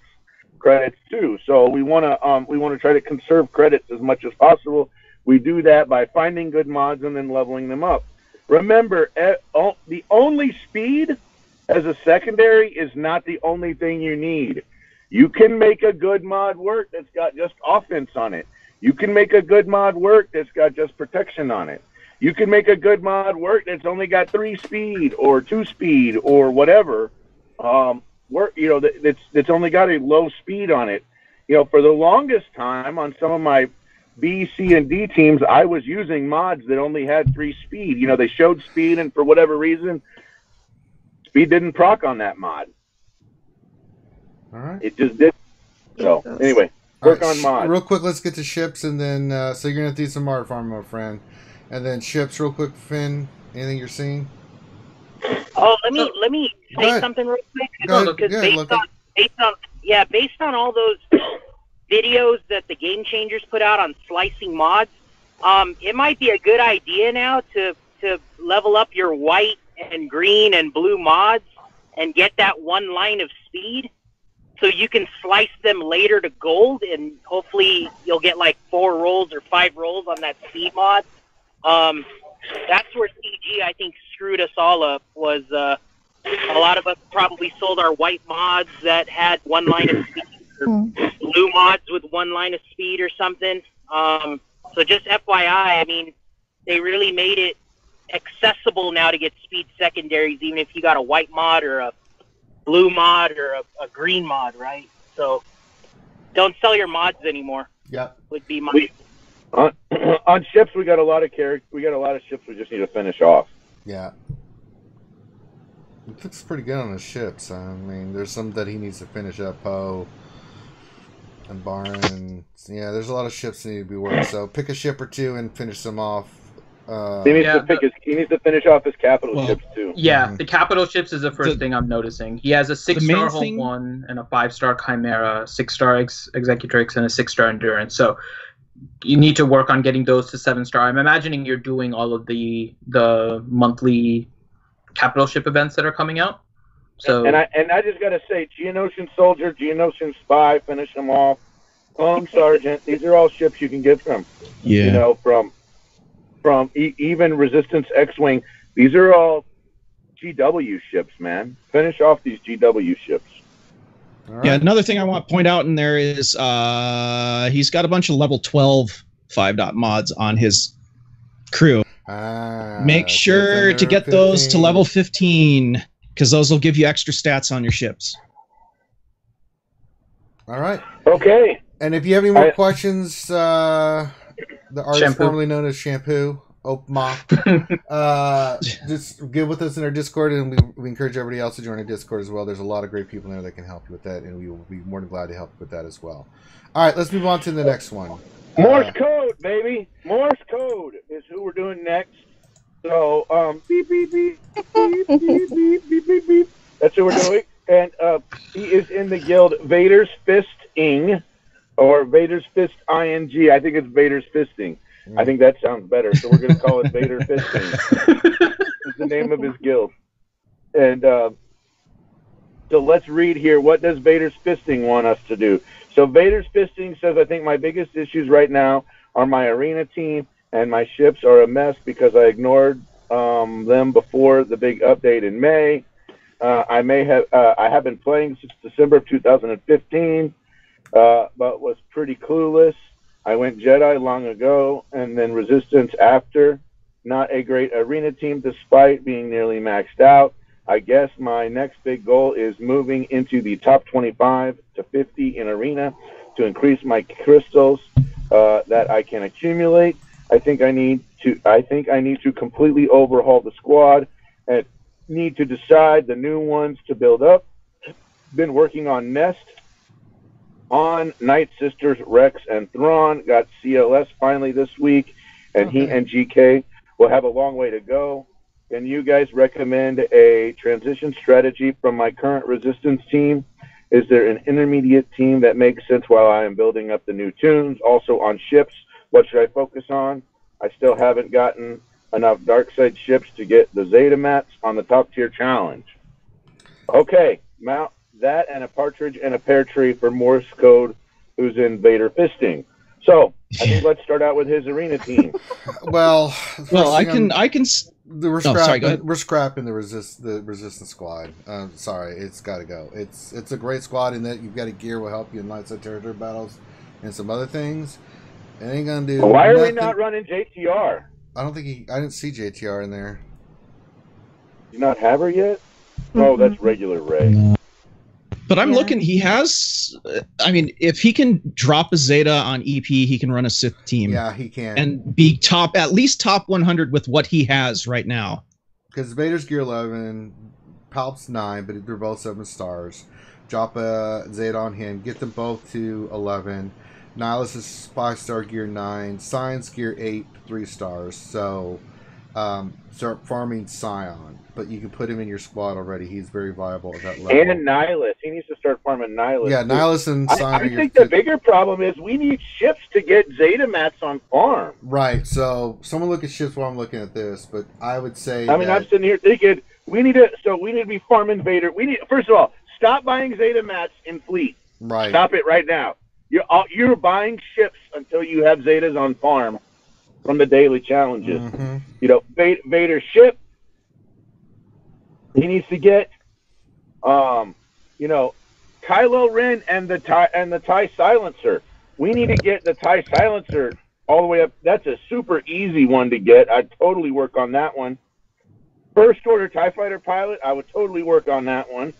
credits too. So we want to try to conserve credits as much as possible. We do that by finding good mods and then leveling them up. Remember, the only speed as a secondary is not the only thing you need. You can make a good mod work that's got just offense on it. You can make a good mod work that's got just protection on it. You can make a good mod work that's only got 3 speed or 2 speed or whatever. That's only got a low speed on it. For the longest time on some of my B, C, and D teams, I was using mods that only had 3 speed. They showed speed, and for whatever reason, speed didn't proc on that mod. All right. It just did. So anyway, work on mods. Real quick, let's get to ships, and then so you're gonna do some art farm, my friend, and then ships. Real quick, Finn. Anything you're seeing? Oh, let me say something real quick. Because based on all those videos that the Game Changers put out on slicing mods, it might be a good idea now to level up your white and green and blue mods and get that 1 line of speed, so you can slice them later to gold, and hopefully you'll get like 4 rolls or 5 rolls on that speed mod. That's where CG, I think, screwed us all up. Was a lot of us probably sold our white mods that had 1 line of speed, or blue mods with 1 line of speed or something. So just FYI, they really made it accessible now to get speed secondaries, even if you got a white mod or a blue mod or a green mod, right? So don't sell your mods anymore. Yeah, would be my on ships. We got a lot of characters. We got a lot of ships we just need to finish off. Yeah. It looks pretty good on his ships. I mean, there's some that he needs to finish up, Poe and Barn. And, yeah, there's a lot of ships that need to be worked. So pick a ship or two and finish them off. He needs to finish off his capital ships too. Yeah, the capital ships is the first thing I'm noticing. He has a 6-star Hull 1 and a 5-star Chimera, 6-star Executrix, and a 6-star Endurance. So you need to work on getting those to 7-star. I'm imagining you're doing all of the monthly capital ship events that are coming out. So and I just gotta say, Geonosian Soldier, Geonosian Spy, finish them off. Sergeant, these are all ships you can get from. Yeah. You know, from even Resistance X-Wing. These are all GW ships, man. Finish off these GW ships. Right. Yeah, another thing I want to point out in there is he's got a bunch of level 12 5-dot mods on his crew. Make sure to get 15. Those to level 15, because those will give you extra stats on your ships. All right. Okay. And if you have any more questions, the artist formerly known as Shampoo, just get with us in our Discord, and we encourage everybody else to join our Discord as well. There's a lot of great people in there that can help you with that, and we will be more than glad to help you with that as well. All right, let's move on to the next one. Morse code, baby. Morse code is who we're doing next. So, beep, beep, beep, beep, beep, beep, beep, beep, beep. That's who we're doing. And he is in the guild Vader's Fisting, or Vader's Fist ING. I think it's Vader's Fisting. I think that sounds better. So we're going to call it Vader Fisting. It's the name of his guild. And so let's read here. What does Vader's Fisting want us to do? So Vader's Fisting says, I think my biggest issues right now are my arena team, and my ships are a mess because I ignored them before the big update in May. I have been playing since December of 2015, but was pretty clueless. I went Jedi long ago, and then Resistance after. Not a great arena team despite being nearly maxed out. I guess my next big goal is moving into the top 25 to 50 in arena to increase my crystals that I can accumulate. I think I need to completely overhaul the squad and need to decide the new ones to build up. Been working on Nest, on Night Sisters, Rex, and Thrawn. Got CLS finally this week, and he and GK will have a long way to go. Can you guys recommend a transition strategy from my current Resistance team? Is there an intermediate team that makes sense while I am building up the new tunes? Also on ships, what should I focus on? I still haven't gotten enough dark side ships to get the Zeta mats on the top tier challenge. Okay, mount that and a partridge and a pear tree for Morse code, who's in Vader Fisting. So I think let's start out with his arena team. Well, I can. We're scrapping the resistance squad. Sorry, it's got to go. It's a great squad in that you've got a gear will help you in lightside territory battles and some other things. It ain't gonna do. Why are we not running JTR? I don't think I didn't see JTR in there. You not have her yet? Oh, that's regular Ray. No. But I'm looking. He has. I mean, if he can drop a Zeta on EP, he can run a Sith team. Yeah, he can, and be at least top 100 with what he has right now. Because Vader's gear 11, Palp's 9, but they're both 7 stars. Drop a Zeta on him, get them both to 11. Nihilus is 5-star gear 9, Science gear 8, 3 stars. So start farming Scion, but you can put him in your squad already. He's very viable at that level. And Nihilus, he needs to start farming Nihilus. Yeah, Nihilus and Scion. I think the bigger problem is we need ships to get Zeta mats on farm. Right. So someone look at ships while I'm looking at this, but I would say. I'm sitting here thinking we need to be farming Vader. We need, first of all, stop buying Zeta mats in fleet. Right. Stop it right now. You're buying ships until you have Zetas on farm from the daily challenges. Mm-hmm. You know, Vader's ship. He needs to get, Kylo Ren and the TIE silencer. We need to get the TIE silencer all the way up. That's a super easy one to get. I'd totally work on that one. First order TIE fighter pilot. I would totally work on that one.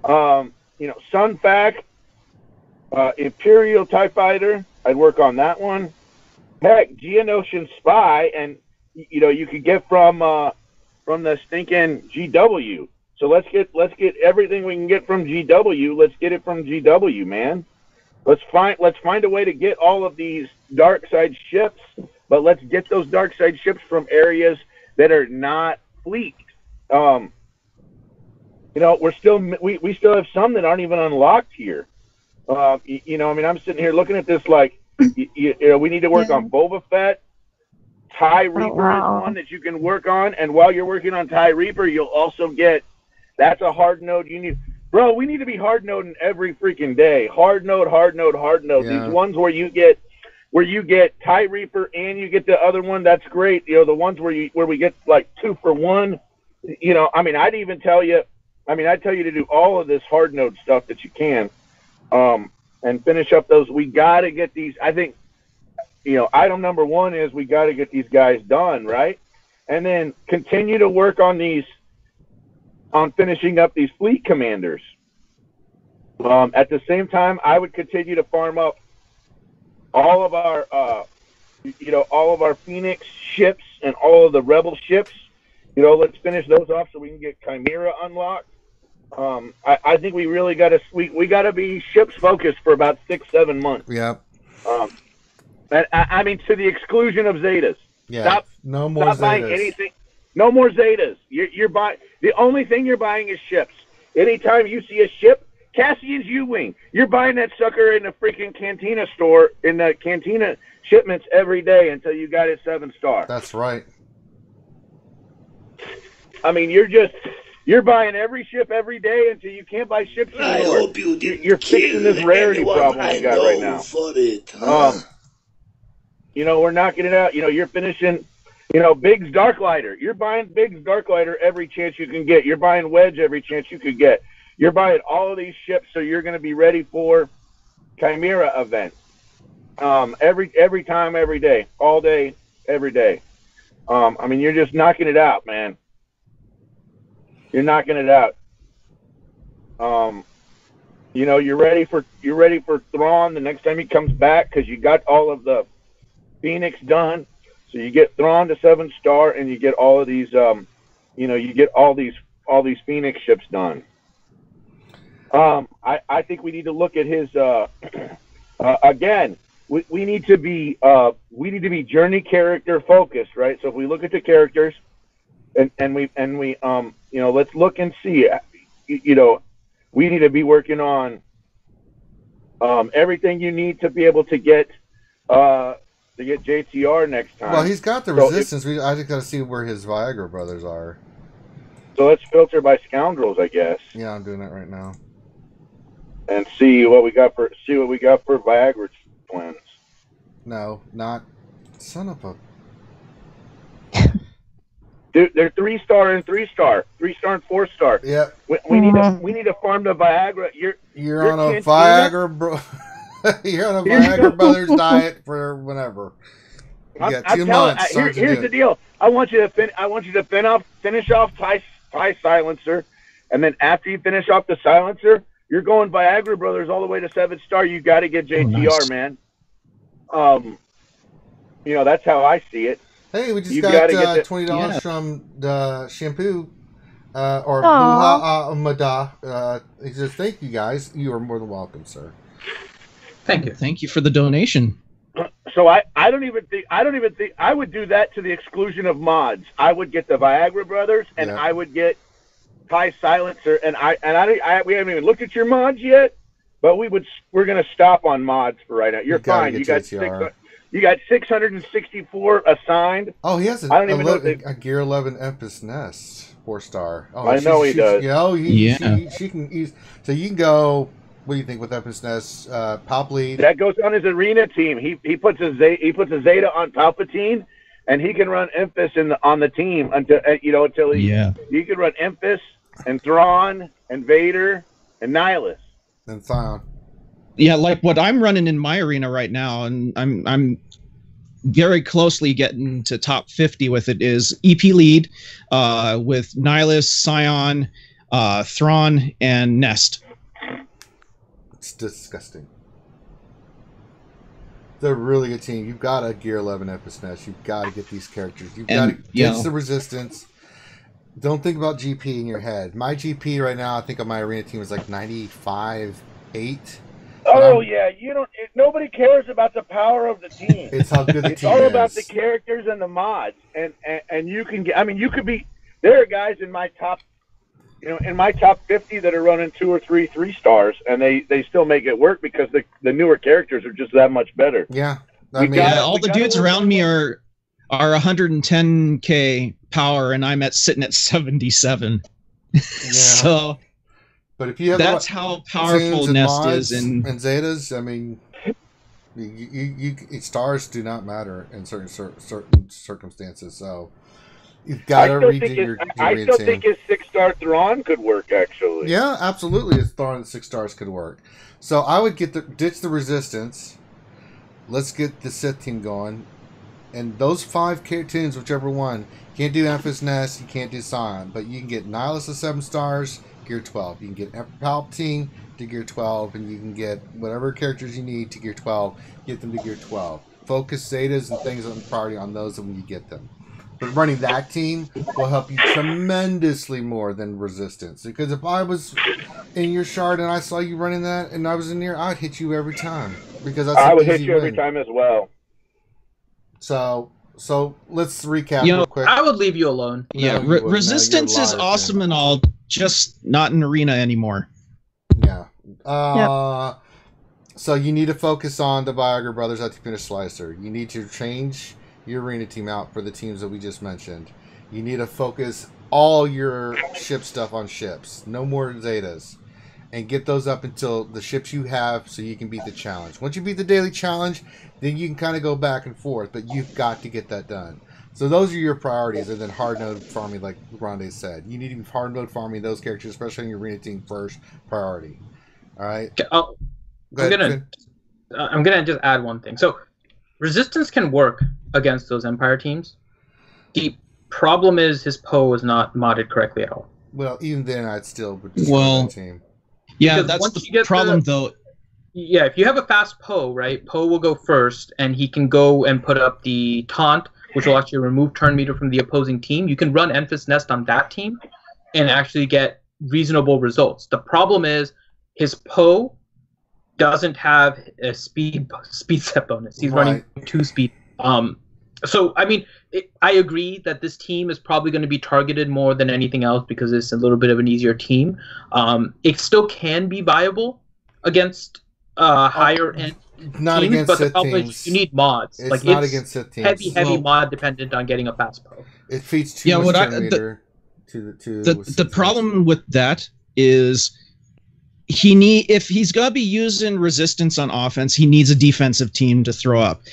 Sunfac. Imperial TIE fighter, I'd work on that one. Heck, Geonosian spy, and you could get from from the stinking GW. So let's get everything we can get from GW. Let's get it from GW, man. Let's find a way to get all of these dark side ships, but let's get those dark side ships from areas that are not fleeked. You know, we still have some that aren't even unlocked here. You know, I mean, I'm sitting here looking at this like, you know, we need to work on Boba Fett. TIE Reaper is one that you can work on, and while you're working on TIE Reaper, you'll also get, that's a hard node you need. Bro, we need to be hard noding every freaking day. Hard node. Yeah. These ones where you get TIE Reaper and you get the other one, that's great. You know, the ones where we get like 2 for 1. You know, I mean, I'd tell you to do all of this hard node stuff that you can, and finish up those. We got to get these. I think, you know, item number 1 is we got to get these guys done, right? And then continue to work on finishing up these fleet commanders. At the same time, I would continue to farm up all of our, all of our Phoenix ships and all of the Rebel ships. You know, let's finish those off so we can get Chimera unlocked. I think we really got to we got to be ships focused for about 6-7 months. Yeah. I mean, to the exclusion of Zetas. Yeah. No more Zetas. Buying anything. No more Zetas. You're buying. The only thing you're buying is ships. Anytime you see a ship, Cassian's U-Wing, you're buying that sucker in the freaking Cantina store, in the Cantina shipments every day until you got it 7-star. That's right. I mean, you're buying every ship every day until you can't buy ships anymore. I hope you didn't You're fixing this rarity problem you got right now. For it, huh? You know, we're knocking it out. You know, you're finishing, you know, Biggs Darklighter. You're buying Biggs Darklighter every chance you can get. You're buying Wedge every chance you could get. You're buying all of these ships so you're going to be ready for Chimera event. Every time, every day, all day, every day. I mean, you're just knocking it out, man. You're knocking it out. You know, you're ready for Thrawn the next time he comes back because you got all of the Phoenix done. So you get Thrawn to 7-star and you get all of these, you know, you get all these Phoenix ships done. I think we need to look at his again. We need to be journey character focused, right? So if we look at the characters and we you know, let's look and see, you know, we need to be working on everything you need to be able to get JTR next time. Well, he's got the resistance. I just got to see where his Viagra brothers are. So let's filter by scoundrels, I guess. Yeah, I'm doing that right now. And see what we got for Viagra twins. No, not son of a. Dude, they're 3-star and 3-star, 3-star and 4-star. Yeah. We need to farm the Viagra. You're on a Viagra, bro. You're on a Viagra Brothers diet for whenever. You got 2 months. Here's the deal. I want you to finish off TIE Silencer, and then after you finish off the Silencer, you're going Viagra Brothers all the way to 7-star. You got to get JTR, man. You know, that's how I see it. Hey, we just got $20 from the shampoo or Buha Mada. He says, "Thank you guys. You are more than welcome, sir." Thank you for the donation. So I don't even think I would do that to the exclusion of mods. I would get the Viagra Brothers and I would get TIE Silencer and we haven't even looked at your mods yet, but we're gonna stop on mods for right now. You're fine. You got 664 assigned. Oh, he has a Gear 11 Empus Nest 4-star. Oh, I know he does. She can. So you can go. What do you think with Empus Nest? Pop lead. That goes on his arena team. He puts a Zeta on Palpatine, and he can run Empus on the team until he can run Empus and Thrawn and Vader and Nihilus and Theon. Yeah, like what I'm running in my arena right now, and I'm very closely getting to top 50 with it, is EP lead with Nihilus, Scion, Thrawn, and Nest. It's disgusting. They're a really good team. You've got a Gear 11 Empus Nest. You've got to get these characters. You've got to get the resistance. Don't think about GP in your head. My GP right now, I think on my arena team is like 95.8. Oh yeah, you don't. Nobody cares about the power of the team. It's how good the It's team all is. about the characters and the mods, and you can get. I mean, you could be. There are guys in my top, in my top 50 that are running 2 or 3 3-stars, and they still make it work because the newer characters are just that much better. Yeah, all the dudes around me are 110k power, and I'm sitting at 77. Yeah. So, but if you have that's how powerful Nest is, and Zetas. I mean, you stars do not matter in certain circumstances. So you've got to redo your I still think his 6-star Thrawn could work, actually. Yeah, absolutely. His Thrawn 6 stars could work. So I would ditch the Resistance. Let's get the Sith team going. And those 5 cartoons, whichever one, you can't do Emphas Nest, you can't do Scion, but you can get Nihilus to 7 stars, Gear 12. You can get Emperor Palpatine to Gear 12, and you can get whatever characters you need to Gear 12, get them to Gear 12. Focus Zetas and things on priority on those when you get them. But running that team will help you tremendously more than Resistance. Because if I was in your shard and I saw you running that and I was in there, I'd hit you every time. Because I would hit you every time as well. So let's recap real quick. I would leave you alone. Yeah, Resistance is awesome and all, just not an arena anymore. Yeah. So you need to focus on the Viagra Brothers at the Finish Slicer. You need to change your arena team out for the teams that we just mentioned. You need to focus all your ship stuff on ships. No more Zetas. And get those up until the ships you have so you can beat the challenge. Once you beat the daily challenge, then you can kind of go back and forth, but you've got to get that done. So those are your priorities, and then hard mode farming, like Grande said. You need to be hard mode farming those characters, especially on your arena team first priority. All right? I'm gonna just add one thing. So Resistance can work against those Empire teams. The problem is his Poe is not modded correctly at all. Well, even then, I'd still destroy that team. Yeah, that's the problem, though. Yeah, if you have a fast Poe, right, Poe will go first, and he can go and put up the taunt, which will actually remove turn meter from the opposing team. You can run Enfys Nest on that team and actually get reasonable results. The problem is his Poe doesn't have a speed set bonus. He's running 2 speed. So, I mean, I agree that this team is probably going to be targeted more than anything else because it's a little bit of an easier team. It still can be viable against higher end teams, but the problem is you need mods. It's not against Sith teams. Heavy mod dependent on getting a fast Poe. It feeds too much turn meter to the problem with that is if he's going to be using Resistance on offense, he needs a defensive team to throw up.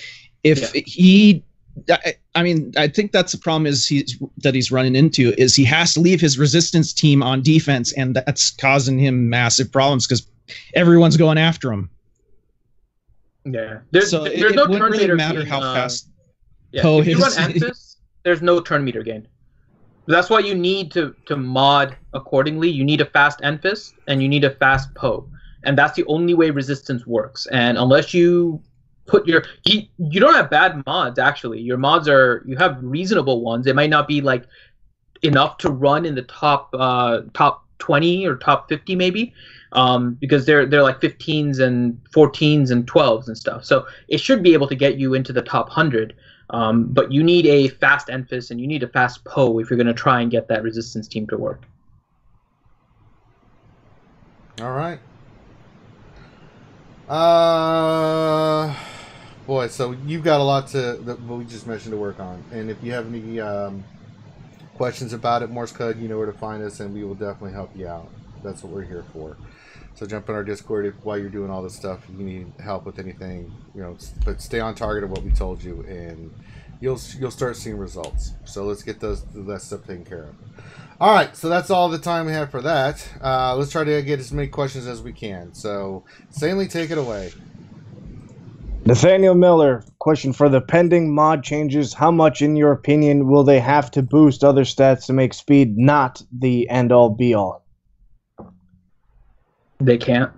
I think that's the problem that he's running into is he has to leave his Resistance team on defense, and that's causing him massive problems because everyone's going after him. Yeah, there's no wouldn't turn really meter matter gain, how fast Poe is. If you run Enfys, there's no turn meter gain. That's why you need to mod accordingly. You need a fast Enfys and you need a fast Poe, and that's the only way Resistance works. And unless you put you don't have bad mods actually. Your mods you have reasonable ones. It might not be like enough to run in the top 20 or top 50 maybe, because they're like 15s and 14s and 12s and stuff. So it should be able to get you into the top 100. But you need a fast Enfys and you need a fast Poe if you're going to try and get that Resistance team to work. All right. Boy, so you've got a lot that we just mentioned to work on. And if you have any questions about it, Morse code, you know where to find us, and we will definitely help you out. That's what we're here for. So jump in our Discord while you're doing all this stuff. If you need help with anything, but stay on target of what we told you, and you'll start seeing results. So let's get that stuff taken care of. All right, so that's all the time we have for that. Let's try to get as many questions as we can. So, Stanley, take it away. Nathaniel Miller, question for the pending mod changes. How much, in your opinion, will they have to boost other stats to make speed not the end-all, be-all? They can't.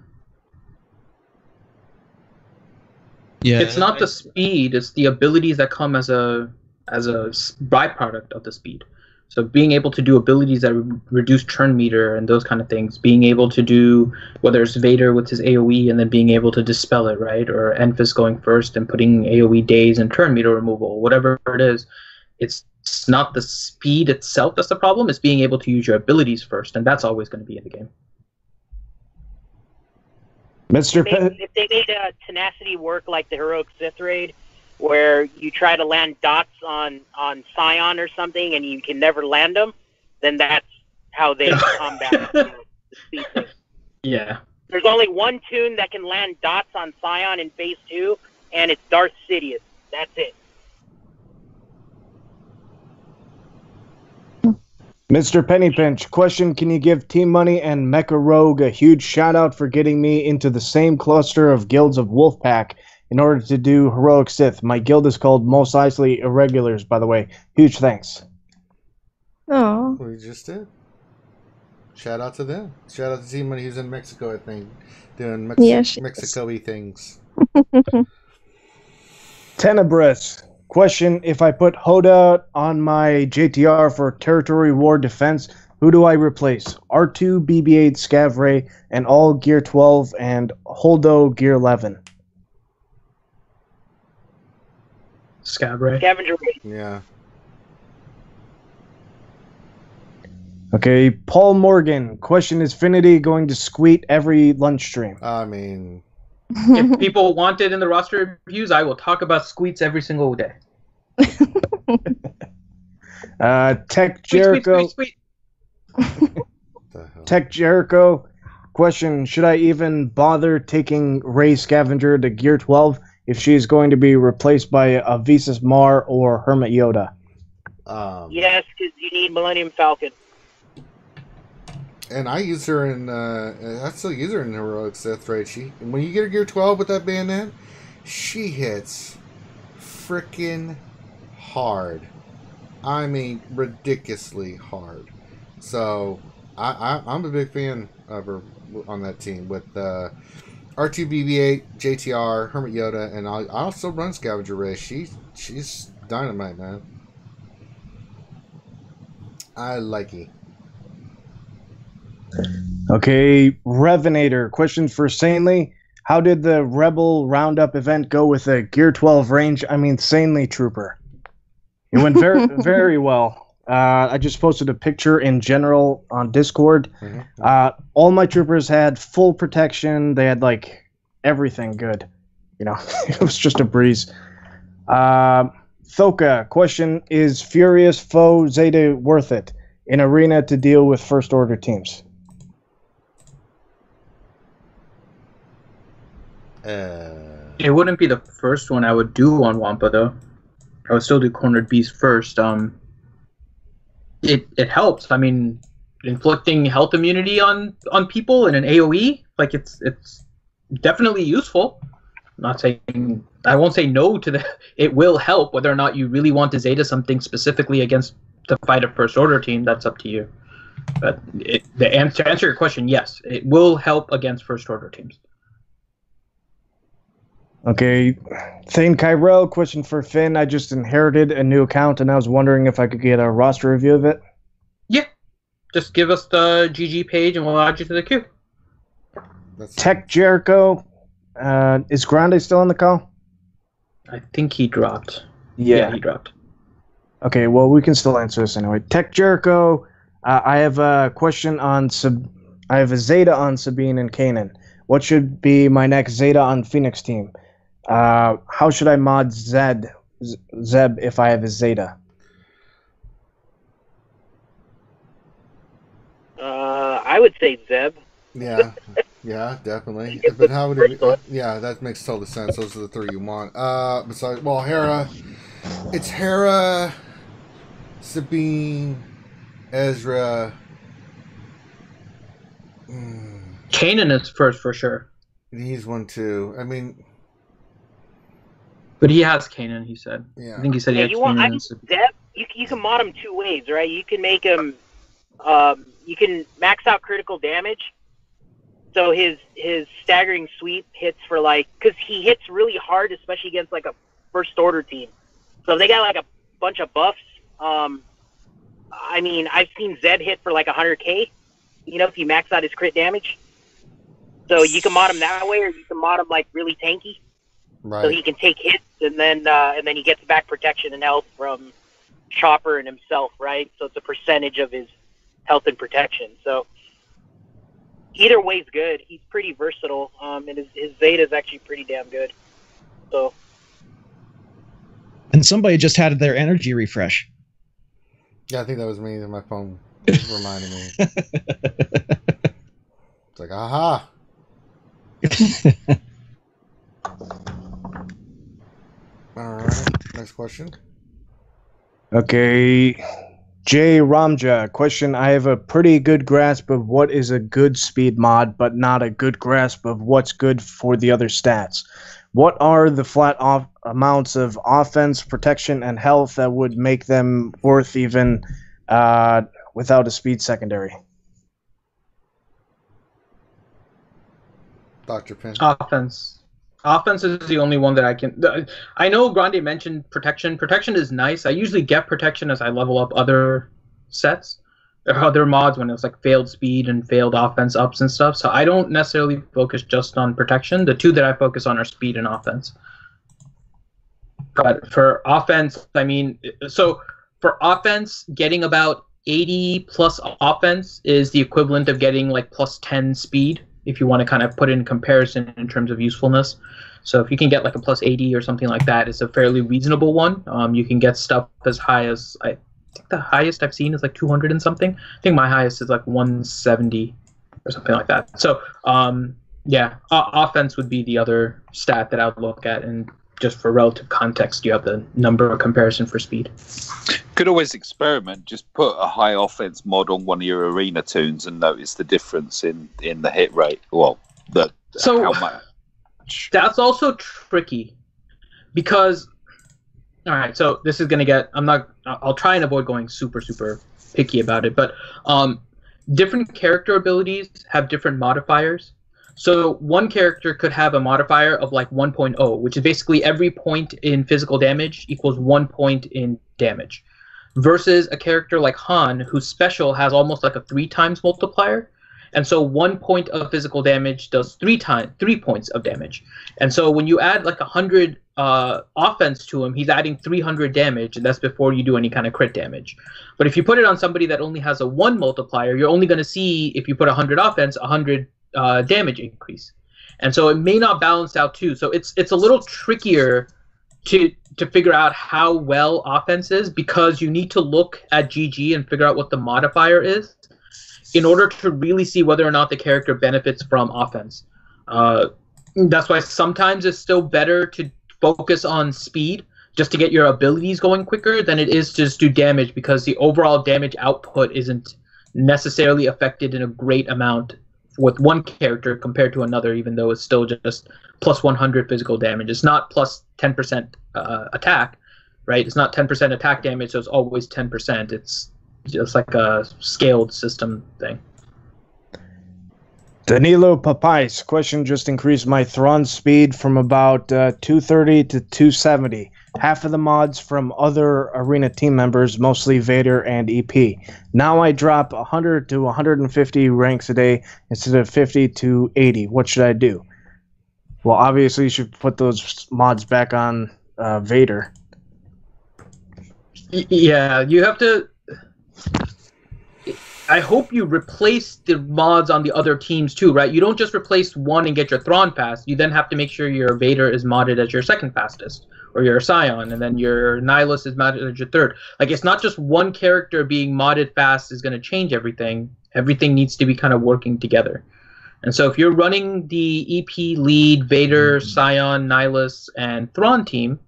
Yeah, it's not the speed; it's the abilities that come as a byproduct of the speed. So being able to do abilities that reduce turn meter and those kind of things, being able to do, whether it's Vader with his AoE and then being able to dispel it, right? Or Enfys going first and putting AoE daze and turn meter removal, whatever it is, it's not the speed itself that's the problem, it's being able to use your abilities first, and that's always going to be in the game. If they made tenacity work like the Heroic Sith raid, where you try to land dots on Scion or something and you can never land them, then that's how they combat the speed thing. Yeah. There's only one tune that can land dots on Scion in Phase 2, and it's Darth Sidious. That's it. Mr. Pennypinch, question, can you give Team Money and Mecha Rogue a huge shout out for getting me into the same cluster of guilds of Wolfpack in order to do Heroic Sith? My guild is called Mos Eisley Irregulars, by the way. Huge thanks. Oh. We just did. Shout out to them. Shout out to Team Money who's in Mexico, I think, doing Mexico-y things. Tenebris. Question, if I put Hoda on my JTR for Territory War Defense, who do I replace? R2, BB-8, Scav Ray, and all Gear 12, and Holdo Gear 11. Scav Scavenger Ray. Yeah. Okay, Paul Morgan. Question, is Finity going to squeak every lunch stream? I mean... If people want it in the roster reviews, I will talk about squeets every single day. Tech Jericho. Squeet. Tech Jericho. Question, should I even bother taking Ray Scavenger to Gear 12 if she's going to be replaced by a Visas Mar or Hermit Yoda? Yes, because you need Millennium Falcon. And I use her in, I still use her in Heroic Sith, right? When you get her Gear 12 with that bayonet, she hits frickin' hard. I mean, ridiculously hard. So, I'm a big fan of her on that team with R2BB8, JTR, Hermit Yoda, and I also run Scavenger Ray. She's dynamite, man. I like it. Okay, Revenator. Question for Sanely. How did the Rebel Roundup event go with the Gear 12 range? I mean, Sanely Trooper. It went very, very well. I just posted a picture in general on Discord. Mm-hmm. All my troopers had full protection. They had, like, everything good. You know, it was just a breeze. Thoka. Question, is Furious Foe Zeta worth it in Arena to deal with First Order teams? It wouldn't be the first one I would do on Wampa, though. I would still do Cornered Beast first. It helps. I mean, inflicting health immunity on people in an AoE, like it's definitely useful. I'm not saying, I won't say no to that. It will help. Whether or not you really want to Zeta something specifically against to fight a First Order team, that's up to you. But to answer your question, yes, it will help against First Order teams. Okay, Thane Kyrell, question for Finn. I just inherited a new account, and I was wondering if I could get a roster review of it. Yeah, just give us the GG page, and we'll add you to the queue. Tech Jericho, is Grande still on the call? I think he dropped. Yeah, he dropped. Okay, well, we can still answer this anyway. Tech Jericho, I have a question on I have a Zeta on Sabine and Kanan. What should be my next Zeta on Phoenix team? How should I mod Zeb if I have a Zeta? I would say Zeb. Yeah, definitely. But how would it? Yeah, that makes total sense. Those are the three you want. Besides, well, Hera. It's Hera, Sabine, Ezra. Kanan is first for sure. He's one too. I mean, but he has Kanan. He said. Yeah. I think he said he had Kanan. Zeb, you can mod him two ways, right? You can make him. You can max out critical damage. So his staggering sweep hits for because he hits really hard, especially against like a First Order team. So if they got like a bunch of buffs, I mean, I've seen Zed hit for like 100K, you know, if you max out his crit damage. So you can mod him that way, or you can mod him like really tanky. Right. So he can take hits, and then he gets back protection and health from Chopper and himself, right? So it's a percentage of his health and protection. So either way's good. He's pretty versatile, and his Zeta is actually pretty damn good. So. And somebody just had their energy refresh. Yeah, I think that was me, and my phone reminded me. It's like, aha. All right, next question. Okay, Jay Ramja, question. I have a pretty good grasp of what is a good speed mod, but not a good grasp of what's good for the other stats. What are the flat amounts of offense, protection, and health that would make them worth even without a speed secondary? Dr. Pin. Offense. Offense is the only one that I can... I know Grande mentioned protection. Protection is nice. I usually get protection as I level up other sets or other mods when it's like failed speed and failed offense ups and stuff. So I don't necessarily focus just on protection. The two that I focus on are speed and offense. But for offense, I mean... So for offense, getting about 80 plus offense is the equivalent of getting like plus 10 speed, if you want to kind of put it in comparison in terms of usefulness. So if you can get like a plus 80 or something like that, it's a fairly reasonable one. You can get stuff as high as, I think the highest I've seen is like 200 and something. I think my highest is like 170 or something like that. So yeah, offense would be the other stat that I would look at, and just for relative context, you have the number of comparison for speed. Could always experiment. Just put a high offense mod on one of your arena tunes and notice the difference in the hit rate. Well, how much. That's also tricky because, all right. So this is gonna get. I'll try and avoid going super picky about it. But different character abilities have different modifiers. So one character could have a modifier of like 1.0, which is basically every point in physical damage equals 1 point in damage, versus a character like Han, whose special has almost like a 3 times multiplier. And so 1 point of physical damage does 3 points of damage. And so when you add like 100 offense to him, he's adding 300 damage, and that's before you do any kind of crit damage. But if you put it on somebody that only has a 1 multiplier, you're only going to see, if you put 100 offense, 100 damage increase. And so it may not balance out too. So it's a little trickier to figure out how well offense is, because you need to look at GG and figure out what the modifier is in order to really see whether or not the character benefits from offense. That's why sometimes it's still better to focus on speed just to get your abilities going quicker than it is to just do damage, because the overall damage output isn't necessarily affected in a great amount with one character compared to another, even though it's still just plus 100 physical damage. It's not plus 10% attack, right? It's not 10% attack damage, so it's always 10%. It's just like a scaled system thing. Danilo Papais, question. Just increased my Thrawn speed from about 230 to 270. Half of the mods from other arena team members, mostly Vader and EP. Now I drop 100 to 150 ranks a day instead of 50 to 80. What should I do? Well, obviously you should put those mods back on Vader. Yeah, you have to... I hope you replace the mods on the other teams too, right? You don't just replace one and get your Thrawn fast. You then have to make sure your Vader is modded as your second fastest, or your Scion, and then your Nihilus is modded as your third. Like, it's not just one character being modded fast is going to change everything. Everything needs to be kind of working together. And so if you're running the EP lead, Vader, Scion, Nihilus, and Thrawn team,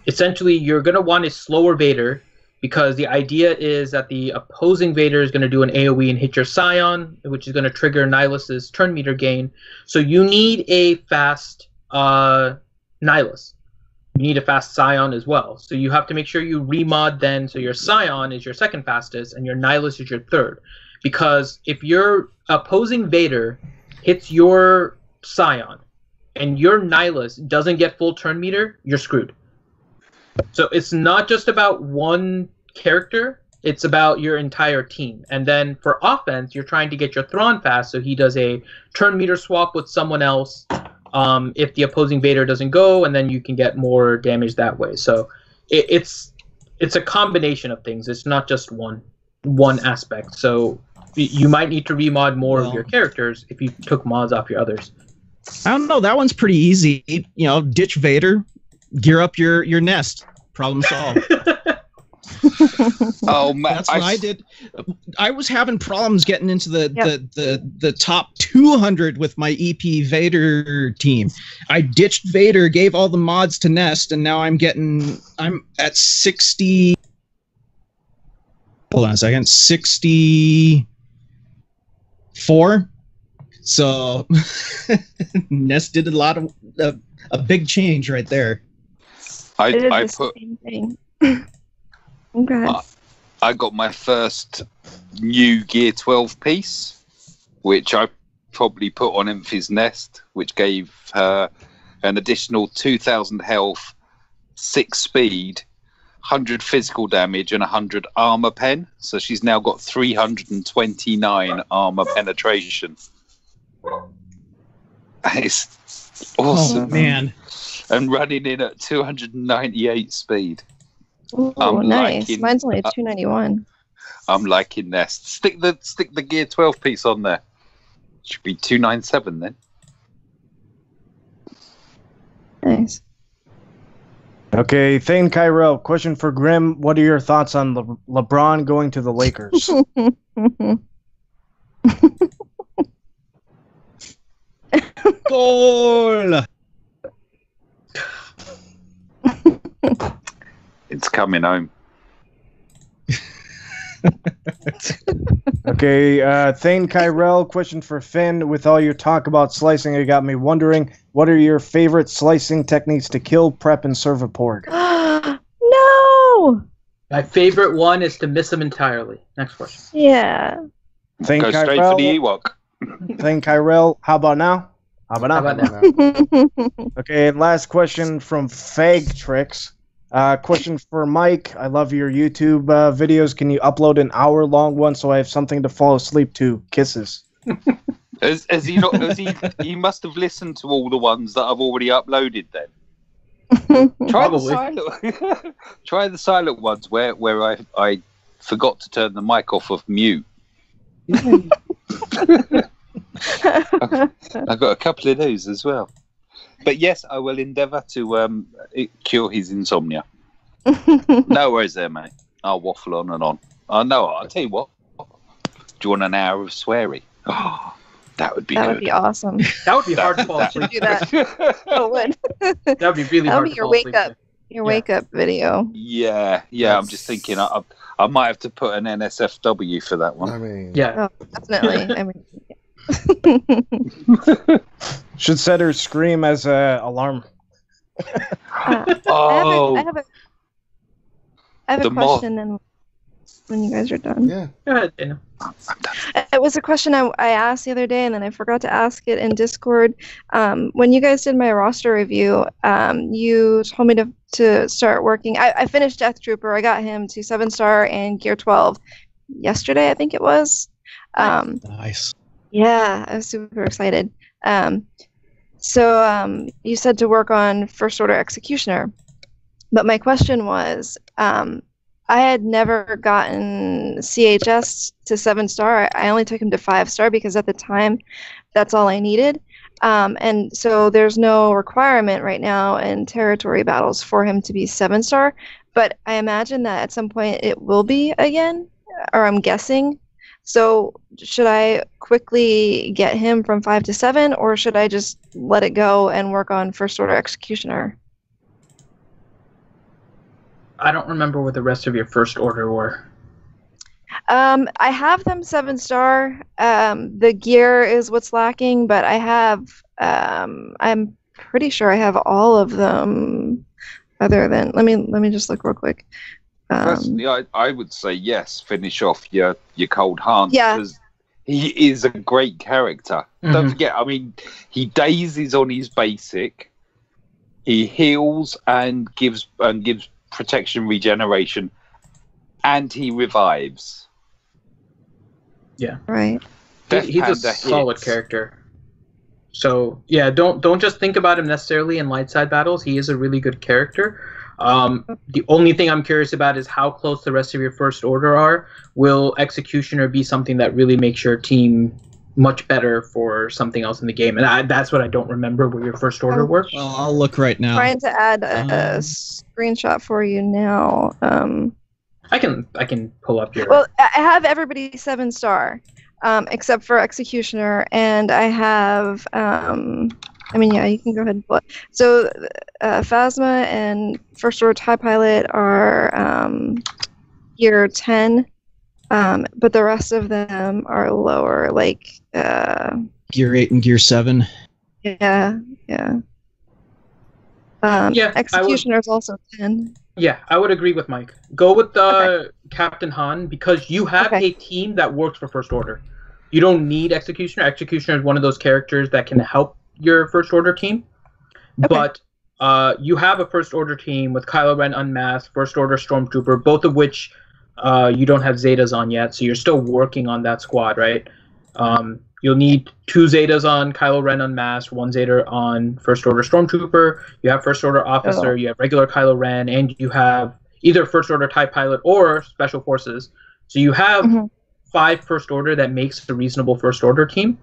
essentially you're going to want a slower Vader, because the idea is that the opposing Vader is going to do an AoE and hit your Scion, which is going to trigger Nihilus's turn meter gain. So you need a fast Nihilus. You need a fast Scion as well. So you have to make sure you remod then, so your Scion is your second fastest and your Nihilus is your third. Because if your opposing Vader hits your Scion and your Nihilus doesn't get full turn meter, you're screwed. So it's not just about one character. It's about your entire team. And then for offense, you're trying to get your Thrawn fast, so he does a turn meter swap with someone else if the opposing Vader doesn't go, and then you can get more damage that way. So it's a combination of things. It's not just one aspect. So you might need to remod more of your characters if you took mods off your others. I don't know. That one's pretty easy. You know, ditch Vader, gear up your nest. Problem solved. Oh man, that's what I did. I was having problems getting into the top 200 with my EP Vader team. I ditched Vader, gave all the mods to Nest, and now I'm at 60. Hold on a second, 64. So Nest did a lot of a big change right there. I put. Same thing. Okay. I got my first new Gear 12 piece, which I probably put on Emphys Nest, which gave her an additional 2,000 health, 6 speed, 100 physical damage, and 100 armor pen. So she's now got 329 armor penetration. It's awesome. Oh, man. And running in at 298 speed. Ooh, nice. Mine's only at 291. I'm liking Nest. Stick the Gear 12 piece on there. Should be 297 then. Nice. Okay, Thane Kyrell, question for Grim. What are your thoughts on LeBron going to the Lakers? Goal! It's coming home. Okay, Thane Kyrell, question for Finn. With all your talk about slicing, it got me wondering, what are your favorite slicing techniques to kill, prep, and serve a porg? No! My favorite one is to miss them entirely. Next question. Yeah. Thane Go straight Kyrell, for the Ewok. Thane Kyrell, how about now? How about now? Okay, and last question from Fag Tricks. Question for Mike. I love your YouTube videos. Can you upload an hour-long one so I have something to fall asleep to? Kisses. Has he not? He must have listened to all the ones that I've already uploaded. Then try the silent ones where I forgot to turn the mic off of mute. I've got a couple of those as well. But yes, I will endeavour to cure his insomnia. No worries there, mate. I'll waffle on and on. No, I'll tell you what. Do you want an hour of swearing? Oh, that would be good. That would be awesome. That would be hard to fall asleep. Do that. It would. That would be really hard to fall asleep. Your wake up video. Yeah. I'm just thinking I might have to put an NSFW for that one. I mean, yeah, definitely. I mean. Should set her scream as a alarm. I have a question, and when you guys are done. Yeah. Go ahead, Dana. It was a question I asked the other day, and then I forgot to ask it in Discord. When you guys did my roster review, you told me to start working. I finished Death Trooper. I got him to 7-star and Gear 12 yesterday, I think it was. Nice. Yeah, I was super excited. So you said to work on First Order Executioner. But my question was, I had never gotten CHS to 7-star. I only took him to 5-star because at the time, that's all I needed. And so there's no requirement right now in territory battles for him to be 7-star. But I imagine that at some point it will be again, or I'm guessing. So should I quickly get him from 5 to 7, or should I just let it go and work on First Order Executioner? I don't remember what the rest of your First Order were. I have them 7-star. The gear is what's lacking, but I have. I'm pretty sure I have all of them. Other than let me just look real quick. Personally, I would say yes. Finish off your Cold Heart, yeah, because he is a great character. Don't forget, I mean, he dazes on his basic. He heals and gives protection regeneration, And he revives. Yeah. Right. He's a solid character. So yeah, don't just think about him necessarily in light side battles. He is a really good character. The only thing I'm curious about is how close the rest of your first order are. Will Executioner be something that really makes your team much better for something else in the game? And that's what I don't remember where your first order were. Well, I'll look right now. Trying to add a screenshot for you now. I can pull up your. Well, I have everybody 7-star, except for Executioner, and I have. I mean, yeah, you can go ahead and pull it. So, Phasma and First Order TIE Pilot are gear 10, but the rest of them are lower, like. Gear 8 and Gear 7. Yeah. Executioner is also 10. Yeah, I would agree with Mike. Go with Captain Han because you have a team that works for First Order. You don't need Executioner. Executioner is one of those characters that can help your First Order team. But you have a First Order team with Kylo Ren Unmasked, First Order Stormtrooper, both of which you don't have Zetas on yet, so you're still working on that squad, right? You'll need 2 Zetas on Kylo Ren Unmasked, 1 Zeta on First Order Stormtrooper. You have First Order Officer, you have regular Kylo Ren, and you have either First Order TIE Pilot or Special Forces. So you have 5 First Order that makes a reasonable First Order team,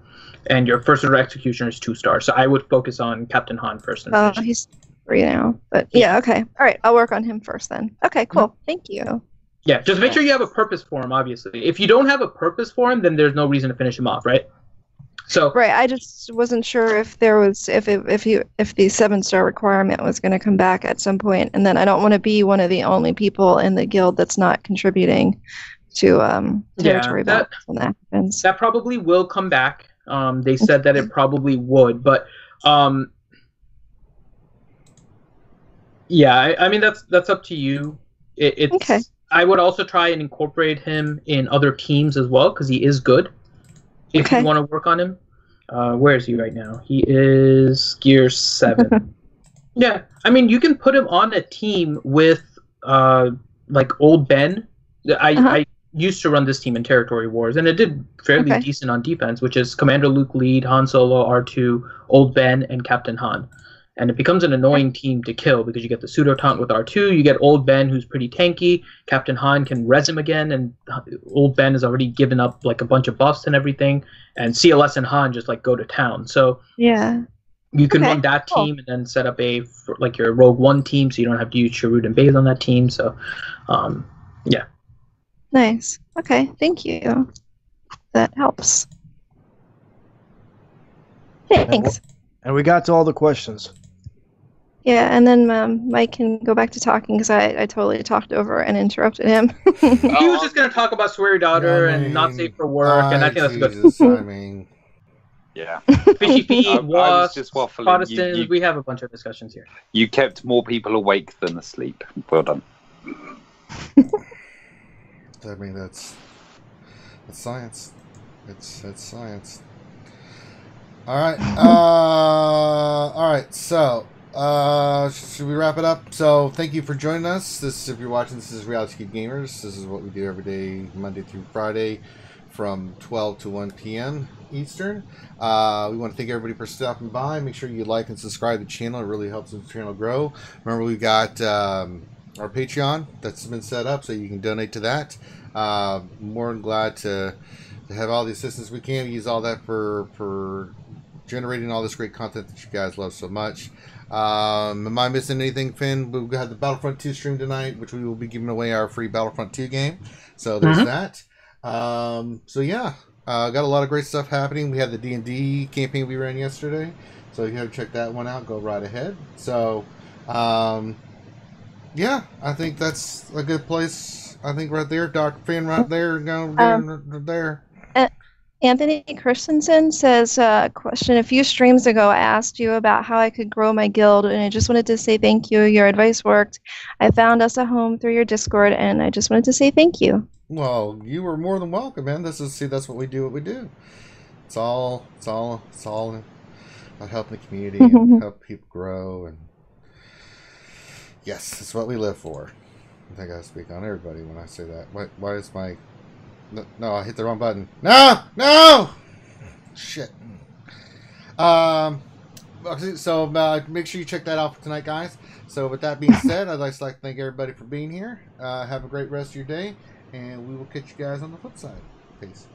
and your First Order Executioner is 2-star. So I would focus on Captain Han first. He's 3 now, but yeah, okay. All right, I'll work on him first then. Okay, cool. Thank you. Yeah, just make sure you have a purpose for him, obviously. If you don't have a purpose for him, then there's no reason to finish him off, right? So right, I just wasn't sure if there was if the 7-star requirement was going to come back at some point, and then I don't want to be one of the only people in the guild that's not contributing to territory battles when that happens. That probably will come back. They said that it probably would, but yeah, I mean that's up to you. It's okay. I would also try and incorporate him in other teams as well because he is good. If you want to work on him. Where is he right now? He is Gear 7. Yeah, I mean, you can put him on a team with, like, Old Ben. I used to run this team in Territory Wars, and it did fairly decent on defense, which is Commander Luke Lead, Han Solo, R2, Old Ben, and Captain Han. And it becomes an annoying team to kill because you get the pseudo-taunt with R2, you get Old Ben, who's pretty tanky, Captain Han can res him again, and Old Ben has already given up like a bunch of buffs and everything, and CLS and Han just like go to town. So yeah, you can run that team and then set up like your Rogue One team, so you don't have to use Chirrut and Baze on that team. So, yeah. Nice. Okay, thank you. That helps. Thanks. And we got to all the questions. Yeah, and then Mike can go back to talking because I totally talked over and interrupted him. He was just going to talk about Swear Daughter and not safe for work, and I think that's good. I mean, yeah. Fishy Feet, Wasps, waffling. Protestants, we have a bunch of discussions here. You kept more people awake than asleep. Well done. I mean, that's science. It's science. All right. All right. So, should we wrap it up? So, thank you for joining us. If you're watching, this is Reality Skewed Gamers. This is what we do every day, Monday through Friday, from 12 to 1 p.m. Eastern. We want to thank everybody for stopping by. Make sure you like and subscribe to the channel. It really helps the channel grow. Remember, we've got our Patreon that's been set up, so you can donate to that. More than glad to have all the assistance we can. We use all that for generating all this great content that you guys love so much. Am I missing anything, Finn? We've got the Battlefront 2 stream tonight, which we will be giving away our free Battlefront 2 game. So there's that. So yeah, got a lot of great stuff happening. We had the D&D campaign we ran yesterday, so you have to check that one out. Go right ahead. So yeah, I think that's a good place. I think right there, Dr. Finn, right there, there. Anthony Christensen says, question, a few streams ago I asked you about how I could grow my guild, and I just wanted to say thank you. Your advice worked. I found us a home through your Discord, and I just wanted to say thank you. Well, you were more than welcome, man. That's what we do. It's all about helping the community and help people grow, and yes, it's what we live for. I think I speak on everybody when I say that. Why is my... No, I hit the wrong button. No! Shit. So make sure you check that out for tonight, guys. So with that being said, I'd like to thank everybody for being here. Have a great rest of your day, and we will catch you guys on the flip side. Peace.